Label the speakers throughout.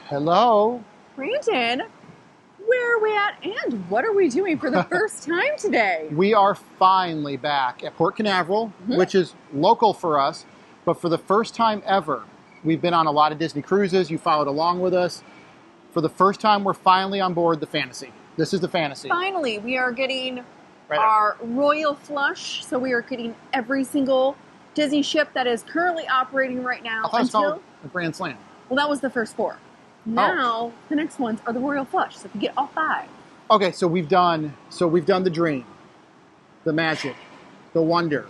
Speaker 1: Hello.
Speaker 2: Brandon, where are we at and what are we doing for the first time today?
Speaker 1: We are finally back at Port Canaveral, which is local for us, but for the first time ever, we've been on a lot of Disney cruises. You followed along with us. For the first time, we're finally on board the Fantasy. This is the Fantasy.
Speaker 2: Finally, we are getting our royal flush, so we are getting every single Disney ship that is currently operating right now.
Speaker 1: I thought it was called the Grand Slam.
Speaker 2: Well, that was the first four. Now, the next ones are the royal flush, so we get all five.
Speaker 1: Okay, so we've done the Dream, the Magic, the Wonder,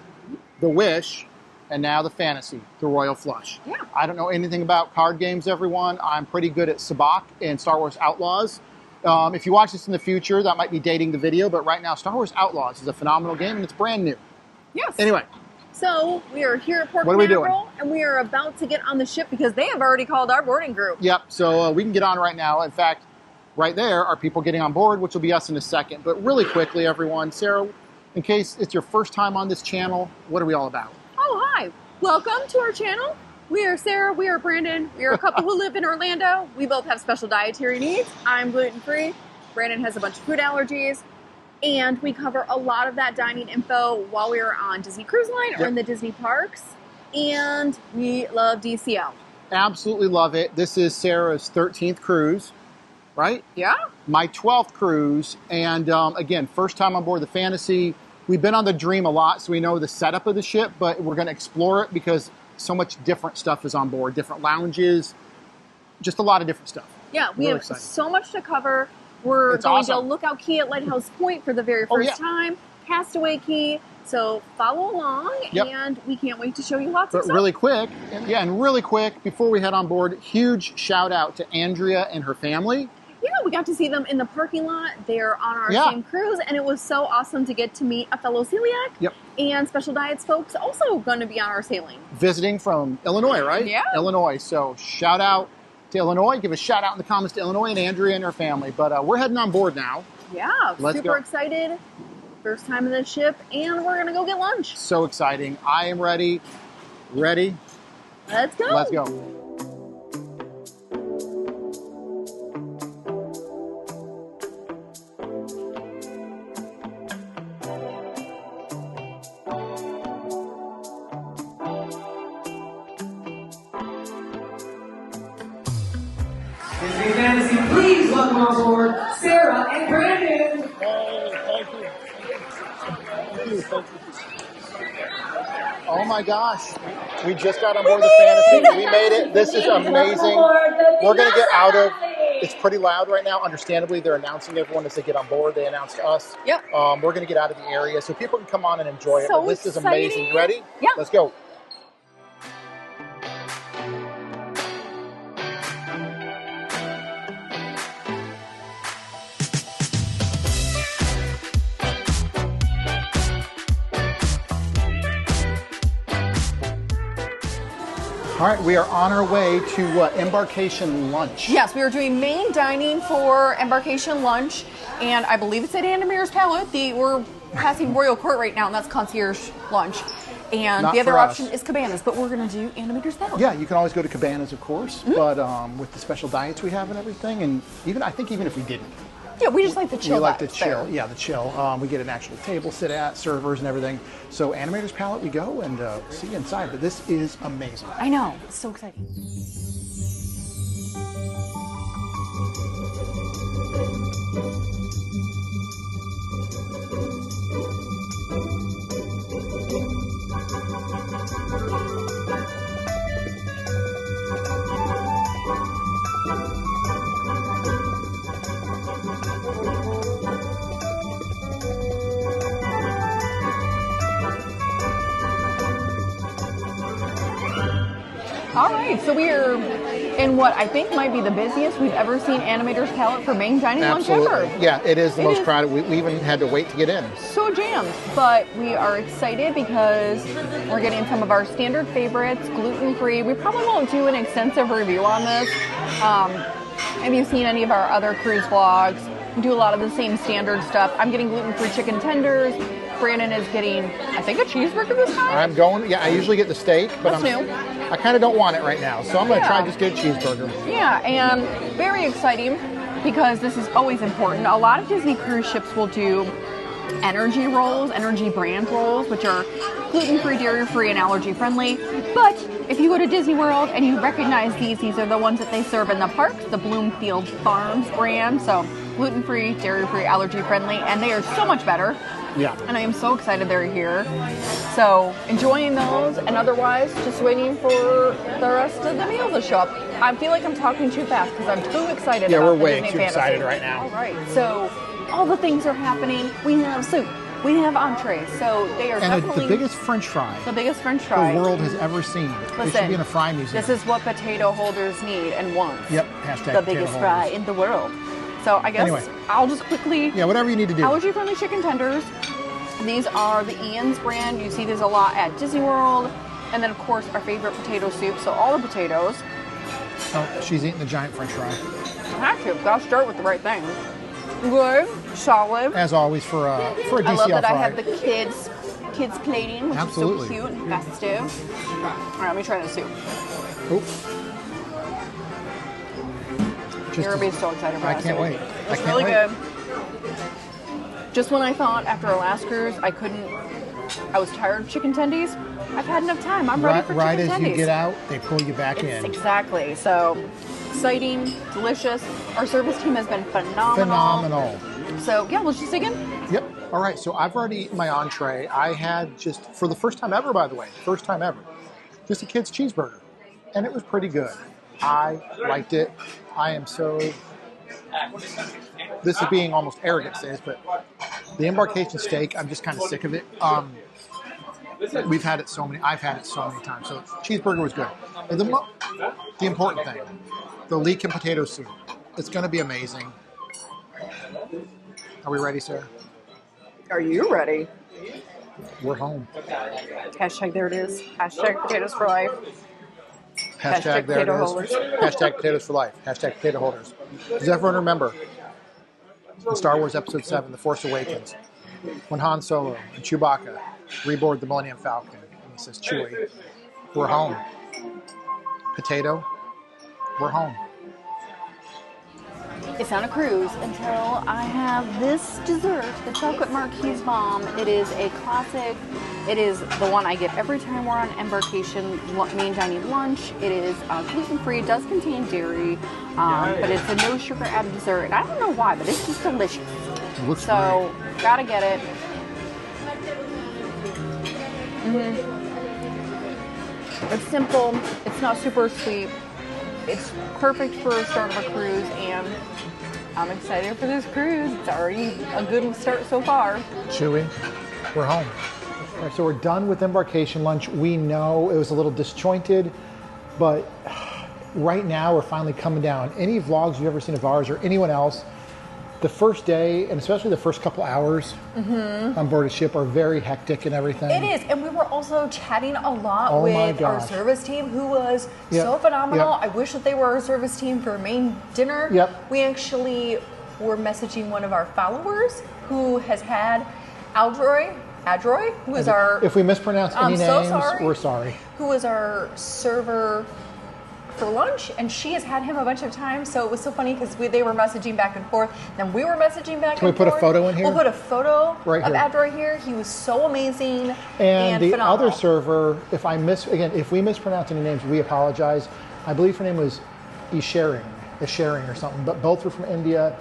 Speaker 1: the Wish, and now the Fantasy, the Royal Flush.
Speaker 2: Yeah.
Speaker 1: I don't know anything about card games, everyone. I'm pretty good at Sabacc and Star Wars Outlaws. If you watch this in the future, that might be dating the video, but right now, Star Wars Outlaws is a phenomenal game, and it's brand new.
Speaker 2: Yes.
Speaker 1: Anyway.
Speaker 2: So, we are here at Port Canaveral, and we are about to get on the ship because they have already called our boarding group.
Speaker 1: Yep, so we can get on right now. In fact, right there are people getting on board, which will be us in a second. But really quickly, everyone, Sarah, in case it's your first time on this channel, what are we all about?
Speaker 2: Oh, hi. Welcome to our channel. We are Sarah, we are Brandon. We are a couple who live in Orlando. We both have special dietary needs. I'm gluten-free. Brandon has a bunch of food allergies. And we cover a lot of that dining info while we are on Disney Cruise Line or in the Disney parks. And we love DCL.
Speaker 1: Absolutely love it. This is Sarah's 13th cruise, right?
Speaker 2: Yeah.
Speaker 1: My 12th cruise. And again, first time on board the Fantasy. We've been on the Dream a lot, so we know the setup of the ship, but we're going to explore it because so much different stuff is on board. Different lounges, just a lot of different stuff.
Speaker 2: Yeah, we have so much to cover. We're going to Lookout Cay at Lighthouse Point for the very first time. Castaway Cay. So follow along, and we can't wait to show you lots of stuff.
Speaker 1: But really quick, and really quick, before we head on board, huge shout out to Andrea and her family.
Speaker 2: Yeah, we got to see them in the parking lot. They're on our same cruise, and it was so awesome to get to meet a fellow celiac.
Speaker 1: Yep.
Speaker 2: And Special Diets folks also going to be on our sailing.
Speaker 1: Visiting from Illinois, right?
Speaker 2: Yeah.
Speaker 1: Illinois. So shout out to Illinois. Give a shout out in the comments to Illinois and Andrea and her family. But we're heading on board now.
Speaker 2: Yeah, super excited. First time in the ship, and we're going to go get lunch.
Speaker 1: So exciting. I am ready. Ready?
Speaker 2: Let's go.
Speaker 1: Let's go.
Speaker 3: Disney Fantasy, please welcome on board Sarah and Brandon.
Speaker 1: Thank you. Oh my gosh. We just got on board the Fantasy. We made it. This is amazing. We're going to get out of, it's pretty loud right now. Understandably, they're announcing everyone as they get on board. They announced us.
Speaker 2: Yep.
Speaker 1: We're going to get out of the area so people can come on and enjoy it. But this is amazing. You ready?
Speaker 2: Yeah.
Speaker 1: Let's go. All right, we are on our way to Embarkation lunch.
Speaker 2: Yes, we are doing main dining for Embarkation lunch, and I believe it's at Animator's Palate. We're passing Royal Court right now, and that's concierge lunch. And the other option is Cabanas, but we're going to do Animator's Palate.
Speaker 1: Yeah, you can always go to Cabanas, of course, but with the special diets we have and everything, and I think even if we didn't.
Speaker 2: Yeah, we just like the chill.
Speaker 1: We like the chill. Yeah, the chill. We get an actual table sit at, servers and everything. So Animator's Palate, we go and see you inside. But this is amazing.
Speaker 2: I know. It's so exciting. All right, so we are in what I think might be the busiest we've ever seen Animator's Palate for main dining lunch ever.
Speaker 1: Yeah, it is the most crowded. We even had to wait to get in.
Speaker 2: So jammed, but we are excited because we're getting some of our standard favorites, gluten-free. We probably won't do an extensive review on this. Have you seen any of our other cruise vlogs? We do a lot of the same standard stuff. I'm getting gluten-free chicken tenders, Brandon is getting, I think, a cheeseburger this time.
Speaker 1: I'm going, yeah, I usually get the steak, but
Speaker 2: That's new.
Speaker 1: I kind of don't want it right now. So I'm going to try
Speaker 2: Yeah.
Speaker 1: just get a cheeseburger.
Speaker 2: Yeah, and very exciting because this is always important. A lot of Disney cruise ships will do energy rolls, energy brand rolls, which are gluten-free, dairy-free, and allergy-friendly. But if you go to Disney World and you recognize these are the ones that they serve in the parks, the Bloomfield Farms brand. So gluten-free, dairy-free, allergy-friendly, and they are so much better.
Speaker 1: Yeah.
Speaker 2: And I am so excited they're here. So enjoying those, and otherwise just waiting for the rest of the meal to show up. I feel like I'm talking too fast because I'm too excited
Speaker 1: Yeah,
Speaker 2: about
Speaker 1: we're
Speaker 2: the
Speaker 1: way
Speaker 2: Disney
Speaker 1: too
Speaker 2: Fantasy.
Speaker 1: excited right now.
Speaker 2: All right, so all the things are happening. We have soup. We have entrees. So they are
Speaker 1: And
Speaker 2: definitely
Speaker 1: the biggest French fry
Speaker 2: the biggest French fry
Speaker 1: the world has ever seen. They should
Speaker 2: Listen,
Speaker 1: be in a fry museum.
Speaker 2: This is what potato holders need and want.
Speaker 1: Yep, hashtag
Speaker 2: the
Speaker 1: potato
Speaker 2: biggest
Speaker 1: holders.
Speaker 2: fry in the world. So I guess
Speaker 1: Anyway.
Speaker 2: I'll just quickly
Speaker 1: Yeah, whatever you need to do.
Speaker 2: allergy-friendly chicken tenders. These are the Ian's brand. You see these a lot at Disney World. And then, of course, our favorite potato soup. So all the potatoes.
Speaker 1: Oh, she's eating the giant French fry.
Speaker 2: I have to. Gotta start with the right thing. Good, solid.
Speaker 1: As always for a DCL
Speaker 2: I love that
Speaker 1: fry.
Speaker 2: I have the kids plating, which
Speaker 1: Absolutely.
Speaker 2: is so cute and festive. All right, let me try the soup.
Speaker 1: Oop.
Speaker 2: You're gonna be so excited for
Speaker 1: I
Speaker 2: that
Speaker 1: can't
Speaker 2: soup.
Speaker 1: wait.
Speaker 2: It's
Speaker 1: I can't
Speaker 2: really
Speaker 1: wait.
Speaker 2: good. Just when I thought after our last cruise I was tired of chicken tendies, I've had enough time. I'm ready for
Speaker 1: Right
Speaker 2: chicken
Speaker 1: as
Speaker 2: tendies.
Speaker 1: you get out, they pull you back
Speaker 2: It's
Speaker 1: in.
Speaker 2: exactly. So exciting, delicious. Our service team has been phenomenal. So yeah, let's just dig in.
Speaker 1: Yep. All right. So I've already eaten my entree. I had just, for the first time ever, by the way, first time ever, just a kid's cheeseburger. And it was pretty good. I liked it. I am so, this is being almost arrogant to say this, but the Embarkation steak, I'm just kind of sick of it. I've had it so many times. So cheeseburger was good. And the important thing, the leek and potato soup. It's going to be amazing. Are we ready, Sarah?
Speaker 2: Are you ready?
Speaker 1: We're home.
Speaker 2: Hashtag there it is. Hashtag potatoes for life.
Speaker 1: Hashtag there it
Speaker 2: potato
Speaker 1: is.
Speaker 2: holders.
Speaker 1: Hashtag potatoes for life. Hashtag potato holders. Does everyone remember in Star Wars Episode 7, The Force Awakens, when Han Solo and Chewbacca reboard the Millennium Falcon, and he says, Chewie, we're home. Potato, we're home.
Speaker 2: It's on a cruise until I have this dessert, the Chocolate Marquise Bomb. It is a classic. It is the one I get every time we're on Embarkation main dining lunch. It is gluten-free. It does contain dairy, but it's a no sugar added dessert. And I don't know why, but it's just delicious.
Speaker 1: It looks
Speaker 2: So, gotta get it. It's simple. It's not super sweet. It's perfect for a start of a cruise, and I'm excited for this cruise. It's already a good start so far.
Speaker 1: Chewie, we're home. All right, so we're done with Embarkation lunch. We know it was a little disjointed, but right now we're finally coming down. Any vlogs you've ever seen of ours or anyone else, the first day, and especially the first couple hours on board a ship, are very hectic and everything.
Speaker 2: It is, and we were also chatting a lot
Speaker 1: Oh my
Speaker 2: with our
Speaker 1: gosh.
Speaker 2: service team, who was
Speaker 1: Yep.
Speaker 2: so phenomenal.
Speaker 1: Yep.
Speaker 2: I wish that they were our service team for main dinner.
Speaker 1: Yep.
Speaker 2: We actually were messaging one of our followers who has had Adroy, who is our
Speaker 1: If we mispronounce any
Speaker 2: I'm so
Speaker 1: names,
Speaker 2: sorry.
Speaker 1: we're sorry.
Speaker 2: who was our server for lunch, and she has had him a bunch of times. So it was so funny because they were messaging back and forth, then we were messaging back
Speaker 1: Can we
Speaker 2: and
Speaker 1: put a
Speaker 2: forth.
Speaker 1: photo in here?
Speaker 2: We'll put a photo
Speaker 1: Right
Speaker 2: of
Speaker 1: here.
Speaker 2: Adroy here. He was so amazing
Speaker 1: And the
Speaker 2: phenomenal.
Speaker 1: other server, if we mispronounce any names, we apologize. I believe her name was Isharing or something, but both were from India.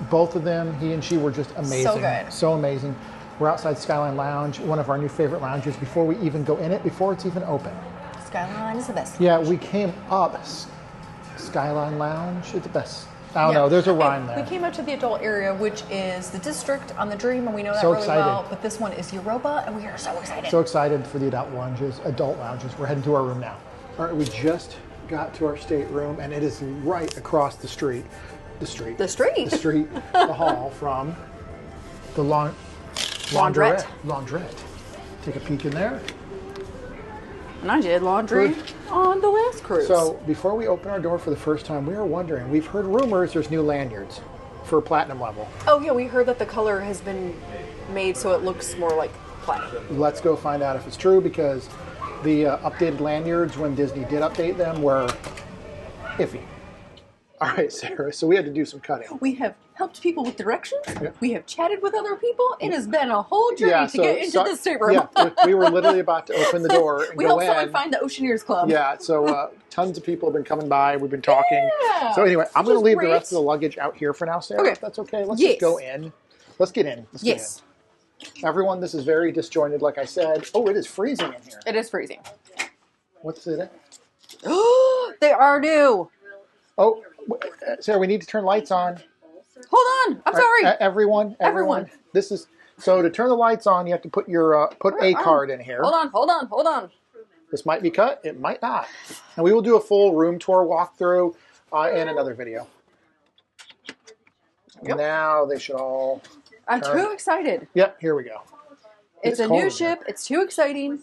Speaker 1: Both of them, he and she, were just amazing.
Speaker 2: So good.
Speaker 1: So amazing. We're outside Skyline Lounge, one of our new favorite lounges, before we even go in it, before it's even open.
Speaker 2: Skyline is the best.
Speaker 1: Yeah, we came up Skyline Lounge, it's the best. I don't know, there's a rhyme there.
Speaker 2: We came up to the adult area, which is the district on the Dream, and we know that
Speaker 1: So
Speaker 2: really
Speaker 1: excited.
Speaker 2: well. But this one is Europa, and we are so excited.
Speaker 1: So excited for the adult lounges. We're heading to our room now. All right, we just got to our stateroom, and it is right across the street. The street, the hall from the laundrette. Take a peek in there.
Speaker 2: And I did laundry
Speaker 1: Good.
Speaker 2: on the last cruise.
Speaker 1: So before we open our door for the first time, we were wondering, we've heard rumors there's new lanyards for platinum level.
Speaker 2: oh yeah, we heard that the color has been made so it looks more like play.
Speaker 1: Let's go find out if it's true, because the updated lanyards, when Disney did update them, were iffy. All right, Sarah, so we had to do some cutting.
Speaker 2: We have helped people with directions.
Speaker 1: Yeah.
Speaker 2: We have chatted with other people. It has been a whole journey to get into the stateroom.
Speaker 1: Yeah, we were literally about to open the door and
Speaker 2: we
Speaker 1: go
Speaker 2: helped
Speaker 1: in.
Speaker 2: someone find the Oceaneers Club.
Speaker 1: Yeah, so tons of people have been coming by. We've been talking.
Speaker 2: Yeah,
Speaker 1: So anyway, I'm going to leave
Speaker 2: great.
Speaker 1: the rest of the luggage out here for now, Sarah.
Speaker 2: Okay.
Speaker 1: If that's okay. Let's
Speaker 2: Yes.
Speaker 1: just go in. Let's get in. Let's get
Speaker 2: Yes.
Speaker 1: in. Everyone, this is very disjointed, like I said. Oh, it is freezing in here.
Speaker 2: It is freezing.
Speaker 1: What's it?
Speaker 2: They are new.
Speaker 1: Oh, Sarah, we need to turn lights on.
Speaker 2: Hold on. I'm sorry.
Speaker 1: Everyone. This is so to turn the lights on. You have to put your put a card in here.
Speaker 2: Hold on.
Speaker 1: This might be cut. It might not. And we will do a full room tour walkthrough in another video.
Speaker 2: Yep.
Speaker 1: Now they should all.
Speaker 2: I'm too excited.
Speaker 1: Yep. Here we go.
Speaker 2: It's a
Speaker 1: cold
Speaker 2: new
Speaker 1: in
Speaker 2: ship.
Speaker 1: here.
Speaker 2: It's too exciting.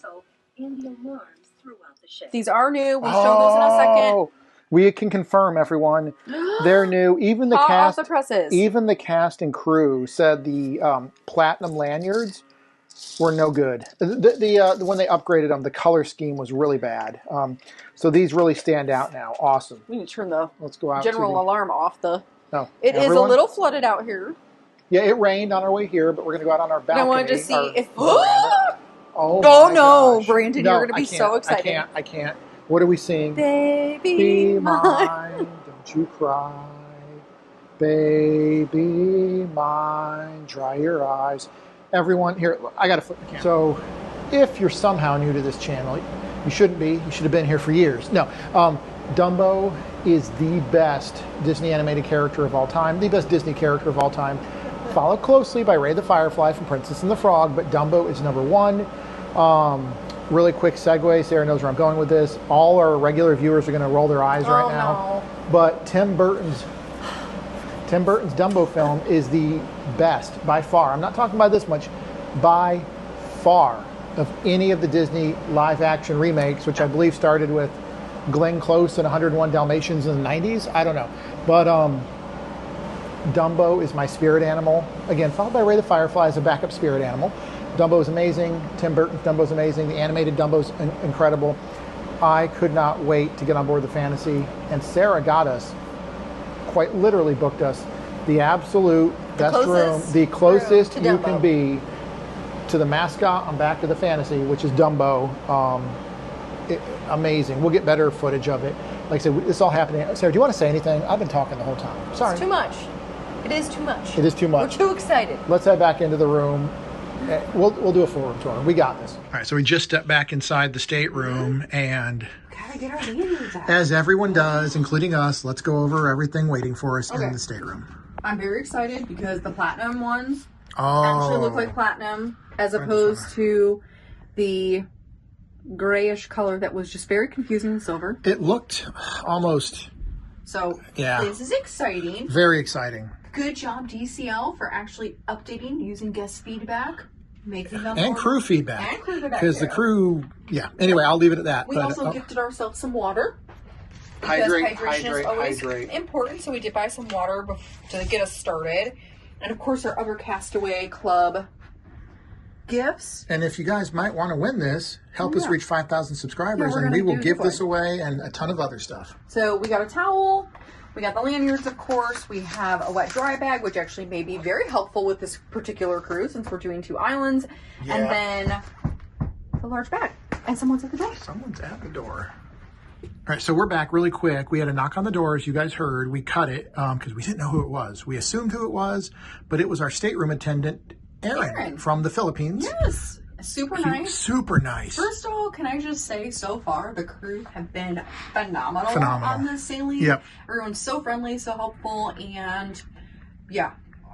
Speaker 4: And the alarms throughout the ship.
Speaker 2: These are new. We'll show those in a second.
Speaker 1: We can confirm, everyone. They're new. Even the
Speaker 2: Hot
Speaker 1: cast,
Speaker 2: off the presses.
Speaker 1: even the cast and crew said the platinum lanyards were no good. The when they upgraded them, the color scheme was really bad. So these really stand out now. Awesome.
Speaker 2: We need to turn the
Speaker 1: Let's go out.
Speaker 2: general alarm off.
Speaker 1: No,
Speaker 2: It is a little flooded out here.
Speaker 1: Yeah, it rained on our way here, but we're going to go out on our balcony.
Speaker 2: And I wanted to see if.
Speaker 1: Oh
Speaker 2: Oh
Speaker 1: my
Speaker 2: no,
Speaker 1: gosh.
Speaker 2: Brandon,
Speaker 1: No,
Speaker 2: you're going to be
Speaker 1: I
Speaker 2: so
Speaker 1: can't.
Speaker 2: excited.
Speaker 1: I can't. What are we seeing?
Speaker 2: Baby
Speaker 1: Be
Speaker 2: mine.
Speaker 1: mine, don't you cry. Baby mine, dry your eyes. Everyone, here, I got to flip the camera. So, if you're somehow new to this channel, you shouldn't be. You should have been here for years. No, Dumbo is the best Disney animated character of all time, the best Disney character of all time. Followed closely by Ray the Firefly from Princess and the Frog, but Dumbo is number one. Really quick segue. Sarah knows where I'm going with this. All our regular viewers are going to roll their eyes right now. But Tim Burton's Dumbo film is the best by far. I'm not talking about this much. By far of any of the Disney live action remakes, which I believe started with Glenn Close and 101 Dalmatians in the 90s. I don't know. But Dumbo is my spirit animal. Again, followed by Ray the Firefly as a backup spirit animal. Dumbo's amazing. Tim Burton's Dumbo's amazing. The animated Dumbo's incredible. I could not wait to get on board the fantasy. And Sarah got us, quite literally booked us, the absolute best room, the closest you can be to the mascot on Back to the Fantasy, which is Dumbo. Amazing. We'll get better footage of it. Like I said, this all happening. Sarah, do you want to say anything? I've been talking the whole time. Sorry.
Speaker 2: It's too much. It is too much.
Speaker 1: It is too much.
Speaker 2: We're too excited.
Speaker 1: Let's head back into the room. We'll do a full room tour. We got this. All right, so we just stepped back inside the stateroom, and
Speaker 2: Gotta get our lanyards out.
Speaker 1: as everyone does, including us, let's go over everything waiting for us in the stateroom.
Speaker 2: I'm very excited because the platinum ones actually look like platinum as opposed to the grayish color that was just very confusing in silver.
Speaker 1: It looked almost,
Speaker 2: So this is exciting.
Speaker 1: very exciting.
Speaker 2: Good job DCL for actually updating using guest feedback, making them
Speaker 1: And
Speaker 2: more-
Speaker 1: crew feedback.
Speaker 2: And crew feedback,
Speaker 1: Because the
Speaker 2: too.
Speaker 1: crew, anyway, I'll leave it at that.
Speaker 2: We also gifted ourselves some water. Because
Speaker 1: Hydrate,
Speaker 2: hydration is always
Speaker 1: hydrate.
Speaker 2: important, so we did buy some water to get us started. And of course, our other Castaway Club gifts.
Speaker 1: And if you guys might want to win this, help us reach 5,000 subscribers,
Speaker 2: we're
Speaker 1: and we
Speaker 2: gonna
Speaker 1: will
Speaker 2: do
Speaker 1: give
Speaker 2: giveaway.
Speaker 1: this away and a ton of other stuff.
Speaker 2: So we got a towel, we got the lanyards, of course. We have a wet dry bag, which actually may be very helpful with this particular cruise since we're doing 2 islands.
Speaker 1: Yeah.
Speaker 2: And then the large bag. And someone's at the door.
Speaker 1: Someone's at the door. All right, so we're back really quick. We had a knock on the door, as you guys heard. We cut it because we didn't know who it was. We assumed who it was, but it was our stateroom attendant, Aaron. From the Philippines.
Speaker 2: Yes. Super nice.
Speaker 1: Super nice.
Speaker 2: First of all, can I just say, so far, the crew have been phenomenal. On this sailing.
Speaker 1: Yep.
Speaker 2: Everyone's so friendly, so helpful, and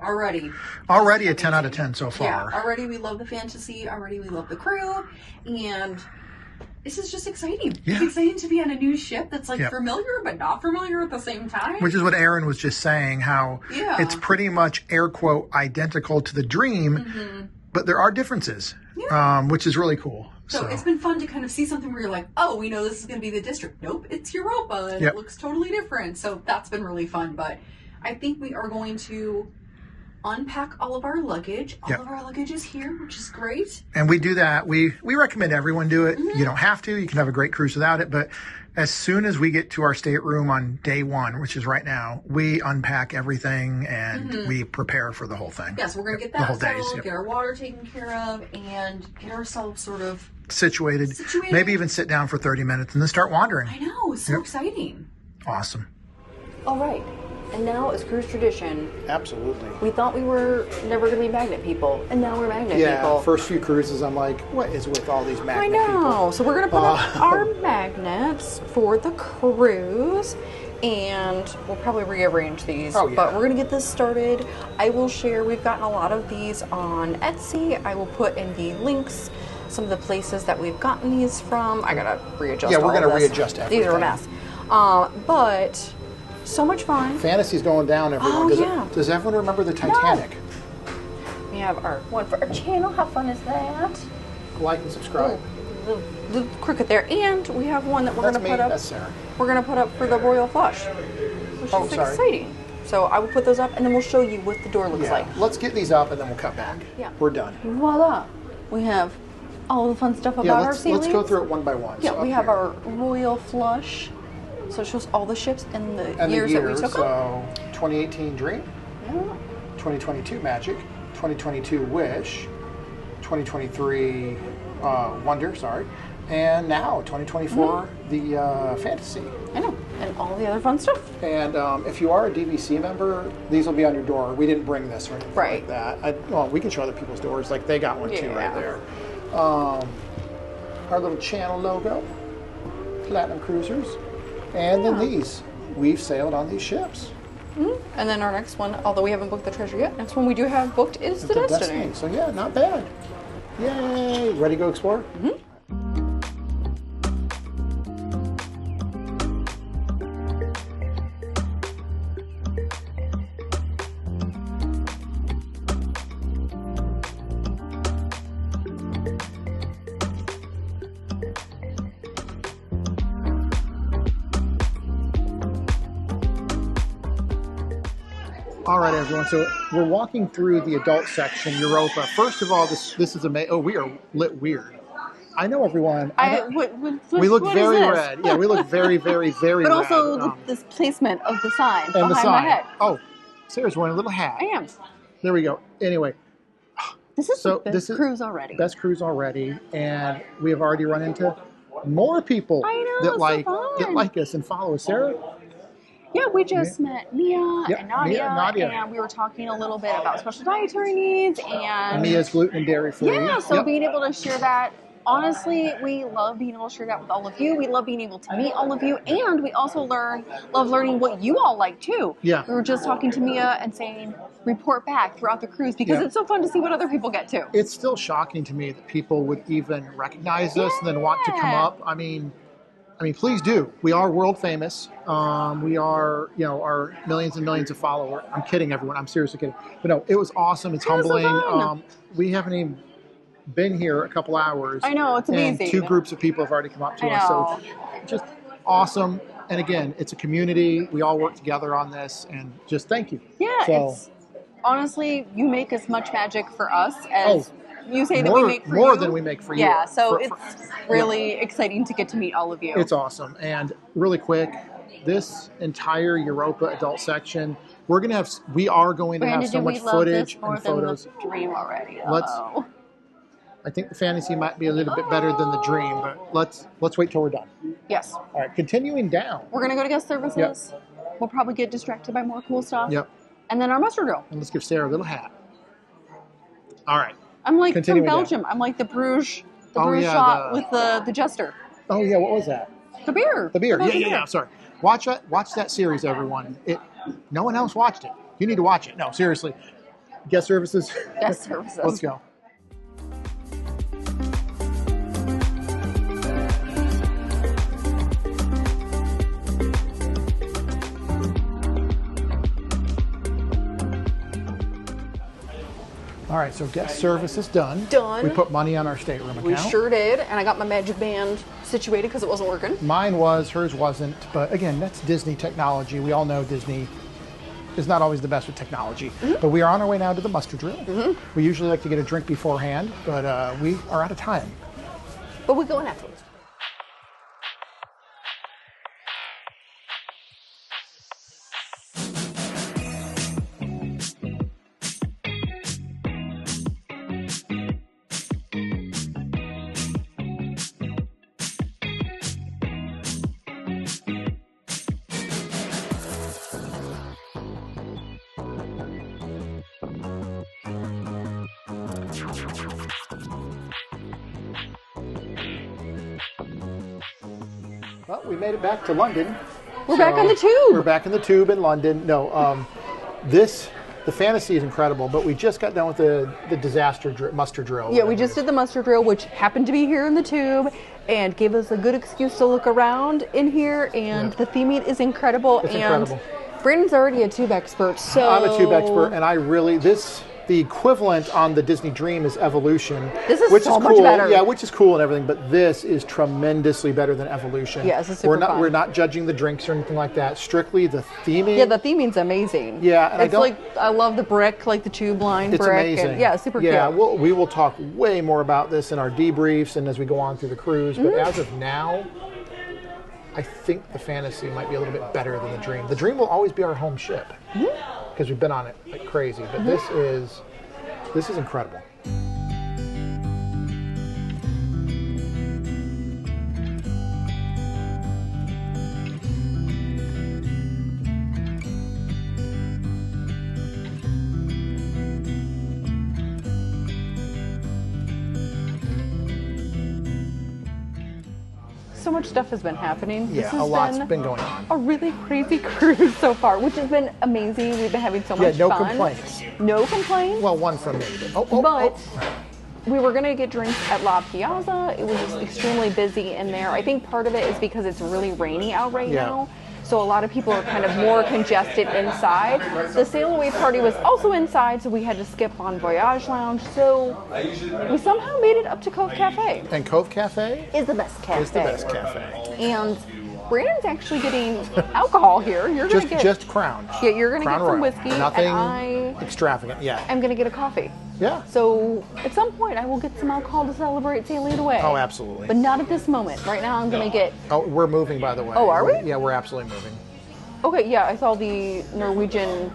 Speaker 2: already
Speaker 1: a 10 out of 10 so far.
Speaker 2: Yeah, already we love the fantasy, already we love the crew, and this is just exciting.
Speaker 1: Yeah.
Speaker 2: It's exciting to be on a new ship that's like familiar but not familiar at the same time.
Speaker 1: Which is what Aaron was just saying, how it's pretty much, air quote, identical to the Dream, but there are differences, which is really cool.
Speaker 2: So it's been fun to kind of see something where you're like, oh, we know this is going to be the district. Nope, it's Europa, and it looks totally different. So that's been really fun. But I think we are going to unpack all of our luggage. All of our luggage is here, which is great.
Speaker 1: And we do that. We recommend everyone do it. You don't have to. You can have a great cruise without it. But as soon as we get to our stateroom on day 1, which is right now, we unpack everything and we prepare for the whole thing.
Speaker 2: Yes, we're going to get that settled, get our water taken care of, and get ourselves sort of situated.
Speaker 1: Maybe even sit down for 30 minutes and then start wandering.
Speaker 2: I know. It's so exciting.
Speaker 1: Awesome.
Speaker 2: All right. And now, as cruise tradition,
Speaker 1: absolutely.
Speaker 2: We thought we were never going to be magnet people, and now we're magnet people.
Speaker 1: Yeah, first few cruises, I'm like, what is with all these magnet people?
Speaker 2: I know. So we're going to put up our magnets for the cruise, and we'll probably rearrange these. But we're going to get this started. I will share, we've gotten a lot of these on Etsy. I will put in the links some of the places that we've gotten these from. I got to readjust all
Speaker 1: we're going to
Speaker 2: this.
Speaker 1: readjust everything.
Speaker 2: These are a mess. But... so much fun.
Speaker 1: Fantasy's going down, everyone. Does everyone remember the Titanic?
Speaker 2: No. We have our one for our channel. How fun is that?
Speaker 1: Like and subscribe.
Speaker 2: The cricket there. And we have one that we're going to put up.
Speaker 1: That's Sarah.
Speaker 2: We're going to put up for the Royal Flush, which is exciting. So I will put those up, and then we'll show you what the door looks like.
Speaker 1: Let's get these up, and then we'll cut back.
Speaker 2: Yeah.
Speaker 1: We're done.
Speaker 2: Voila. We have all the fun stuff about our ceilings.
Speaker 1: Let's go through it one by one.
Speaker 2: Yeah, we have our Royal Flush. So it shows all the ships and the years that we took them.
Speaker 1: So 2018 Dream, 2022 Magic, 2022 Wish, 2023 Wonder, and now 2024 the Fantasy.
Speaker 2: I know, and all the other fun stuff.
Speaker 1: And if you are a DVC member, these will be on your door. We didn't bring this or anything like that. Well, we can show other people's doors, like they got one too right there. Our little channel logo, Platinum Cruisers. And then these. We've sailed on these ships.
Speaker 2: And then our next one, although we haven't booked the treasure yet, next one we do have booked is the Destiny.
Speaker 1: So yeah, not bad. Yay! Ready to go explore? All right, everyone. So we're walking through the adult section, Europa. First of all, this is amazing. Oh, we are lit weird. I know everyone. We look very red. Yeah, we look very, very, very red.
Speaker 2: But also this placement of the sign behind my head.
Speaker 1: Oh, Sarah's wearing a little hat.
Speaker 2: I am.
Speaker 1: There we go. Anyway.
Speaker 2: This is the best cruise already.
Speaker 1: Best cruise already. And we have already run into more people that like us and follow us. Sarah?
Speaker 2: Yeah, we just met Mia and Nadia, and we were talking a little bit about special dietary needs and
Speaker 1: Mia's gluten and dairy free.
Speaker 2: Yeah, so being able to share that. Honestly, we love being able to share that with all of you. We love being able to meet all of you, and we also love learning what you all like too.
Speaker 1: Yeah.
Speaker 2: We were just talking to Mia and saying, report back throughout the cruise because it's so fun to see what other people get too.
Speaker 1: It's still shocking to me that people would even recognize us and then want to come up. I mean, please do. We are world famous. We are, our millions and millions of followers. I'm kidding, everyone. I'm seriously kidding. But no, it was awesome. It's humbling.
Speaker 2: So
Speaker 1: we haven't even been here a couple hours.
Speaker 2: I know, it's amazing.
Speaker 1: And 2 groups of people have already come up to us. So just awesome. And again, it's a community. We all work together on this. And just thank you.
Speaker 2: Yeah, honestly, you make as much magic for us as you say that we make for you.
Speaker 1: More than we make for you.
Speaker 2: Yeah, so it's really exciting to get to meet all of you.
Speaker 1: It's awesome. And really quick, this entire Europa adult section, we are going to have so much footage and photos.
Speaker 2: Than the Dream already.
Speaker 1: I think the Fantasy might be a little bit better than the Dream, but let's wait till we're done.
Speaker 2: Yes.
Speaker 1: All right, continuing down.
Speaker 2: We're going to go to guest services. Yep. We'll probably get distracted by more cool stuff.
Speaker 1: Yep.
Speaker 2: And then our muster drill.
Speaker 1: And let's give Sarah a little hat. All right.
Speaker 2: I'm like from Belgium. I'm like the Bruges shot with the jester.
Speaker 1: Oh yeah, what was that?
Speaker 2: The beer.
Speaker 1: The beer. Yeah. Sorry. Watch that series, everyone. No one else watched it. You need to watch it. No, seriously. Guest services.
Speaker 2: Guest services.
Speaker 1: Let's go. All right, so guest service is done. We put money on our stateroom account.
Speaker 2: We sure did, and I got my magic band situated because it wasn't working.
Speaker 1: Mine was, hers wasn't, but again, that's Disney technology. We all know Disney is not always the best with technology. But we are on our way now to the muster drill. We usually like to get a drink beforehand, but we are out of time.
Speaker 2: But we're going afterwards.
Speaker 1: Well, we made it back to London.
Speaker 2: We're back on the tube.
Speaker 1: We're back in the tube in London. No, the fantasy is incredible, but we just got done with the disaster muster drill.
Speaker 2: Yeah, we just did the muster drill, which happened to be here in the tube, and gave us a good excuse to look around in here. And the theming is incredible.
Speaker 1: It's incredible.
Speaker 2: Brandon's already a tube expert, so
Speaker 1: I'm a tube expert, and I really the equivalent on the Disney Dream is Evolution.
Speaker 2: This is
Speaker 1: which
Speaker 2: so
Speaker 1: is
Speaker 2: much
Speaker 1: cool.
Speaker 2: better.
Speaker 1: Yeah, which is cool and everything, but this is tremendously better than Evolution.
Speaker 2: Yeah, this is super fun.
Speaker 1: We're not judging the drinks or anything like that. Strictly the theming.
Speaker 2: Yeah, the theming's amazing.
Speaker 1: Yeah, and
Speaker 2: I love the brick, like the tube line
Speaker 1: it's
Speaker 2: brick.
Speaker 1: amazing.
Speaker 2: And, yeah, super cute.
Speaker 1: Yeah, we will talk way more about this in our debriefs and as we go on through the cruise. But as of now, I think the Fantasy might be a little bit better than the Dream. The Dream will always be our home ship because we've been on it like crazy. But this is incredible.
Speaker 2: So much stuff has been happening.
Speaker 1: Yeah, a lot's been going on.
Speaker 2: A really crazy cruise so far, which has been amazing. We've been having so much
Speaker 1: no
Speaker 2: fun.
Speaker 1: complaints.
Speaker 2: No complaints.
Speaker 1: Well, one from me.
Speaker 2: But we were going to get drinks at La Piazza. It was just extremely busy in there. I think part of it is because it's really rainy out right now. So a lot of people are kind of more congested inside. The sail away party was also inside, so we had to skip on Voyage Lounge. So we somehow made it up to Cove Cafe.
Speaker 1: And Cove Cafe
Speaker 2: is the best cafe.
Speaker 1: Is the best cafe.
Speaker 2: And Brandon's actually getting alcohol here. You're gonna get
Speaker 1: just Crown.
Speaker 2: Yeah, you're gonna
Speaker 1: Crown
Speaker 2: get some
Speaker 1: Royal.
Speaker 2: whiskey,
Speaker 1: Nothing
Speaker 2: and I
Speaker 1: extravagant. Yeah.
Speaker 2: am gonna get a coffee.
Speaker 1: Yeah.
Speaker 2: So at some point, I will get some alcohol to celebrate sailing it away.
Speaker 1: Oh, absolutely.
Speaker 2: But not at this moment. Right now, I'm gonna get.
Speaker 1: Oh, we're moving, by the way.
Speaker 2: Oh, are we?
Speaker 1: Yeah, we're absolutely moving.
Speaker 2: Okay, yeah, I saw the Norwegian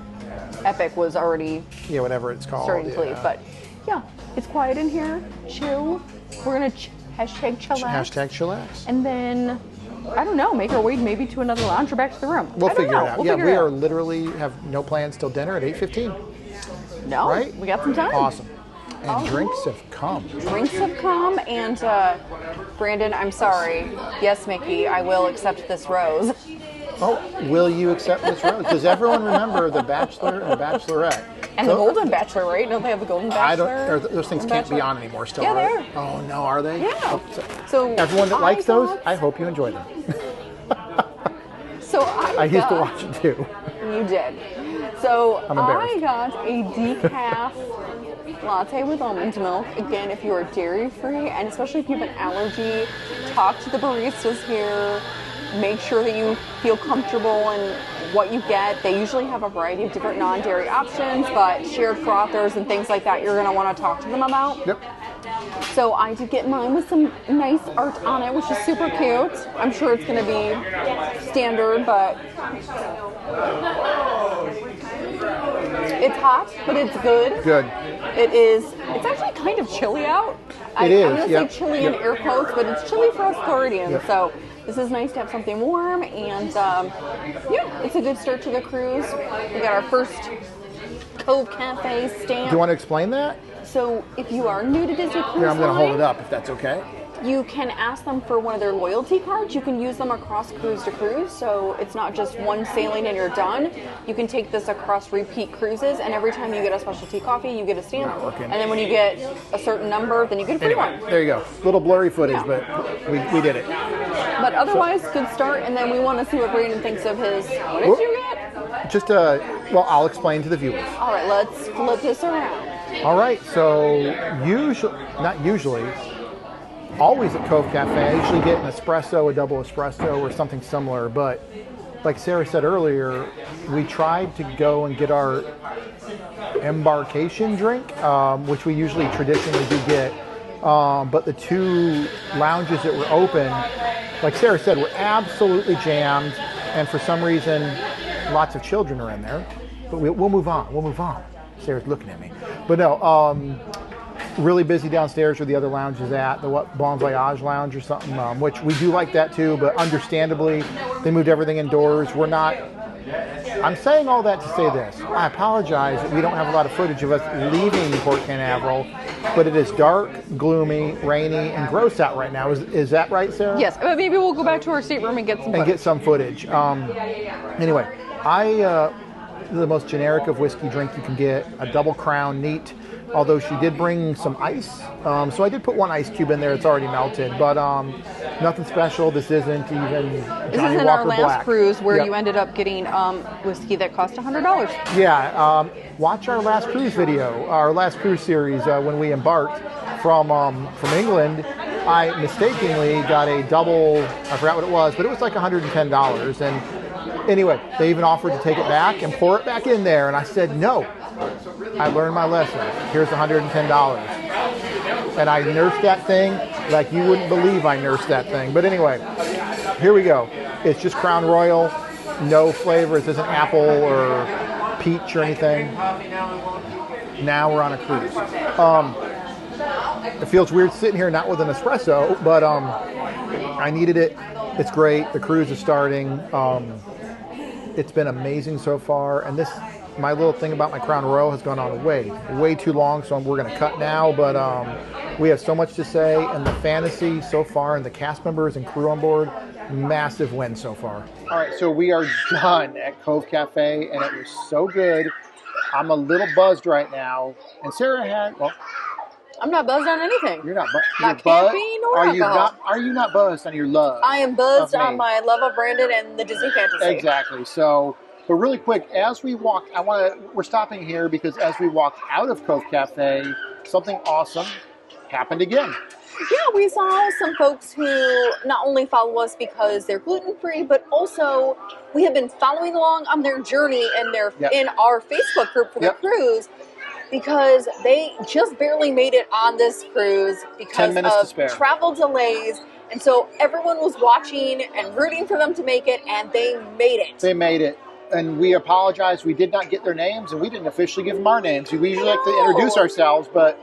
Speaker 2: Epic was already
Speaker 1: Yeah, whatever it's called.
Speaker 2: starting to leave, but yeah, it's quiet in here. Chill. We're gonna hashtag chillax.
Speaker 1: Hashtag chillax.
Speaker 2: And then, I don't know, make our way maybe to another lounge or back to the room.
Speaker 1: We'll
Speaker 2: I don't
Speaker 1: figure
Speaker 2: know.
Speaker 1: it out.
Speaker 2: We'll
Speaker 1: Yeah,
Speaker 2: figure
Speaker 1: we
Speaker 2: it
Speaker 1: are
Speaker 2: out.
Speaker 1: literally have no plans till dinner at 8:15.
Speaker 2: No,
Speaker 1: right?
Speaker 2: We got some time.
Speaker 1: Awesome. And drinks have come.
Speaker 2: Drinks have come, and Brandon, I'm sorry. Yes, Mickey, I will accept this rose.
Speaker 1: Oh, will you accept this rose? Does everyone remember the Bachelor and the Bachelorette?
Speaker 2: And the Golden Bachelor, right? Don't they have the Golden Bachelor?
Speaker 1: Those things can't be on anymore still,
Speaker 2: Yeah,
Speaker 1: right?
Speaker 2: they are.
Speaker 1: Oh, no, are they?
Speaker 2: Yeah.
Speaker 1: Oh,
Speaker 2: So
Speaker 1: everyone that likes those,
Speaker 2: got-
Speaker 1: I hope you enjoy them.
Speaker 2: So
Speaker 1: I used to watch it too.
Speaker 2: You did. So
Speaker 1: I'm embarrassed.
Speaker 2: I got a decaf latte with almond milk. Again, if you are dairy free, and especially if you have an allergy, talk to the baristas here. Make sure that you feel comfortable in what you get. They usually have a variety of different non-dairy options, but shared frothers and things like that, you're going to want to talk to them about.
Speaker 1: Yep.
Speaker 2: So I did get mine with some nice art on it, which is super cute. I'm sure it's going to be standard, but it's hot, but it's good.
Speaker 1: Good.
Speaker 2: It is. It's actually kind of chilly out. I'm going to say chilly in air quotes, but it's chilly for us Floridians. So this is nice to have something warm, and yeah, it's a good start to the cruise. We got our first Cove Cafe stamp.
Speaker 1: Do you want to explain that?
Speaker 2: So if you are new to Disney Cruise
Speaker 1: Here, I'm going to
Speaker 2: Line,
Speaker 1: hold it up if that's okay.
Speaker 2: you can ask them for one of their loyalty cards. You can use them across cruise to cruise, so it's not just one sailing and you're done. You can take this across repeat cruises, and every time you get a specialty coffee, you get a stamp. And then when you get a certain number, then you get a free one.
Speaker 1: There you go. Little blurry footage,
Speaker 2: Yeah.
Speaker 1: but we did it.
Speaker 2: But otherwise, good start, and then we want to see what Brandon thinks of his. What did you get?
Speaker 1: Just well, I'll explain to the viewers.
Speaker 2: All right, let's flip this around.
Speaker 1: All right, so always at Cove Cafe, I usually get an espresso, a double espresso, or something similar, but like Sarah said earlier, we tried to go and get our Embarkation drink, which we usually traditionally do get. But the two lounges that were open, like Sarah said, were absolutely jammed. And for some reason, lots of children are in there. But we'll move on. We'll move on. Sarah's looking at me. But no, really busy downstairs where the other lounge is at, the Bon Voyage Lounge or something, which we do like that too, but understandably, they moved everything indoors. We're not, I'm saying all that to say this. I apologize that we don't have a lot of footage of us leaving Port Canaveral, but it is dark, gloomy, rainy, and gross out right now. Is that right, Sarah?
Speaker 2: Yes, but maybe we'll go back to our stateroom and get some footage.
Speaker 1: And get some footage. Anyway, the most generic of whiskey drink you can get, a Double Crown neat, although she did bring some ice. So I did put one ice cube in there. It's already melted, but nothing special. This isn't even
Speaker 2: This
Speaker 1: Johnny
Speaker 2: isn't
Speaker 1: Walker
Speaker 2: our last
Speaker 1: Black.
Speaker 2: cruise where
Speaker 1: Yep.
Speaker 2: you ended up getting whiskey that cost $100.
Speaker 1: Yeah, watch our last cruise video, our last cruise series when we embarked from England. I mistakenly got a double, I forgot what it was, but it was like $110. And anyway, they even offered to take it back and pour it back in there. And I said, no, I learned my lesson. Here's $110. And I nursed that thing like you wouldn't believe I nursed that thing. But anyway, here we go. It's just Crown Royal, no flavors. This isn't apple or peach or anything. Now we're on a cruise. It feels weird sitting here not with an espresso, but I needed it. It's great. The cruise is starting. It's been amazing so far. And this, my little thing about my Crown Royal has gone on way too long, so we're going to cut now. But we have so much to say, and the fantasy so far, and the cast members and crew on board, massive win so far. All right, so we are done at Cove Cafe, and it was so good. I'm a little buzzed right now. And Sarah had, well,
Speaker 2: I'm not buzzed on anything.
Speaker 1: you're not buzzed.
Speaker 2: Not caffeine or alcohol.
Speaker 1: Are you not buzzed on your love?
Speaker 2: I am buzzed
Speaker 1: of me?
Speaker 2: on my love of Brandon and the Disney fantasy.
Speaker 1: Exactly. So, but really quick, as we walk, we're stopping here because as we walk out of Cove Cafe, something awesome happened again.
Speaker 2: Yeah, we saw some folks who not only follow us because they're gluten-free, but also we have been following along on their journey and they're in our Facebook group for the cruise because they just barely made it on this cruise because of travel delays. And so everyone was watching and rooting for them to make it, and they made it.
Speaker 1: They made it. And we apologize. We did not get their names, and we didn't officially give them our names. We usually like to introduce ourselves, but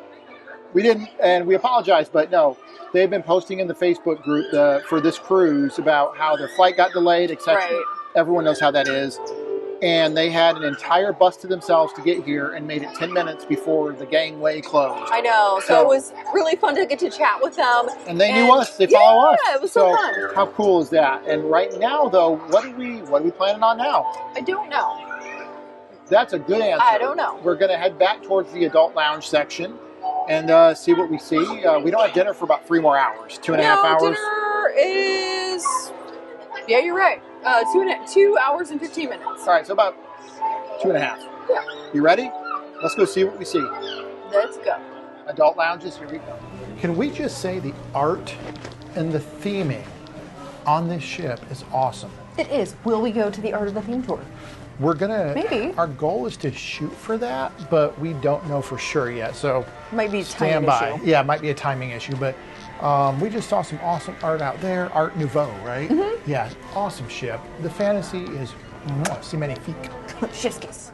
Speaker 1: we didn't, and we apologize. But no, they've been posting in the Facebook group for this cruise about how their flight got delayed, etc.
Speaker 2: Right.
Speaker 1: Everyone knows how that is. And they had an entire bus to themselves to get here and made it 10 minutes before the gangway closed.
Speaker 2: I know. So it was really fun to get to chat with them.
Speaker 1: And they knew us. They follow us.
Speaker 2: Yeah, it was so fun.
Speaker 1: How cool is that? And right now, though, what are we planning on now?
Speaker 2: I don't know.
Speaker 1: That's a good answer.
Speaker 2: I don't know.
Speaker 1: We're going to head back towards the adult lounge section and see what we see. We don't have dinner for about 3 more hours, 2.5 hours.
Speaker 2: Dinner is, yeah, you're right. 2 hours and 15 minutes.
Speaker 1: All right, so about 2.5.
Speaker 2: Yeah.
Speaker 1: You ready? Let's go see what we see.
Speaker 2: Let's go.
Speaker 1: Adult lounges, here we go. Can we just say the art and the theming on this ship is awesome?
Speaker 2: It is. Will we go to the Art of the Theme tour?
Speaker 1: We're gonna,
Speaker 2: maybe.
Speaker 1: Our goal is to shoot for that, but we don't know for sure yet. So
Speaker 2: might be a
Speaker 1: stand by.
Speaker 2: Issue.
Speaker 1: Yeah, it might be a timing issue, but we just saw some awesome art out there. Art Nouveau, right? Mm-hmm. Yeah, awesome ship. The fantasy is si magnifique.
Speaker 2: Chef's kiss.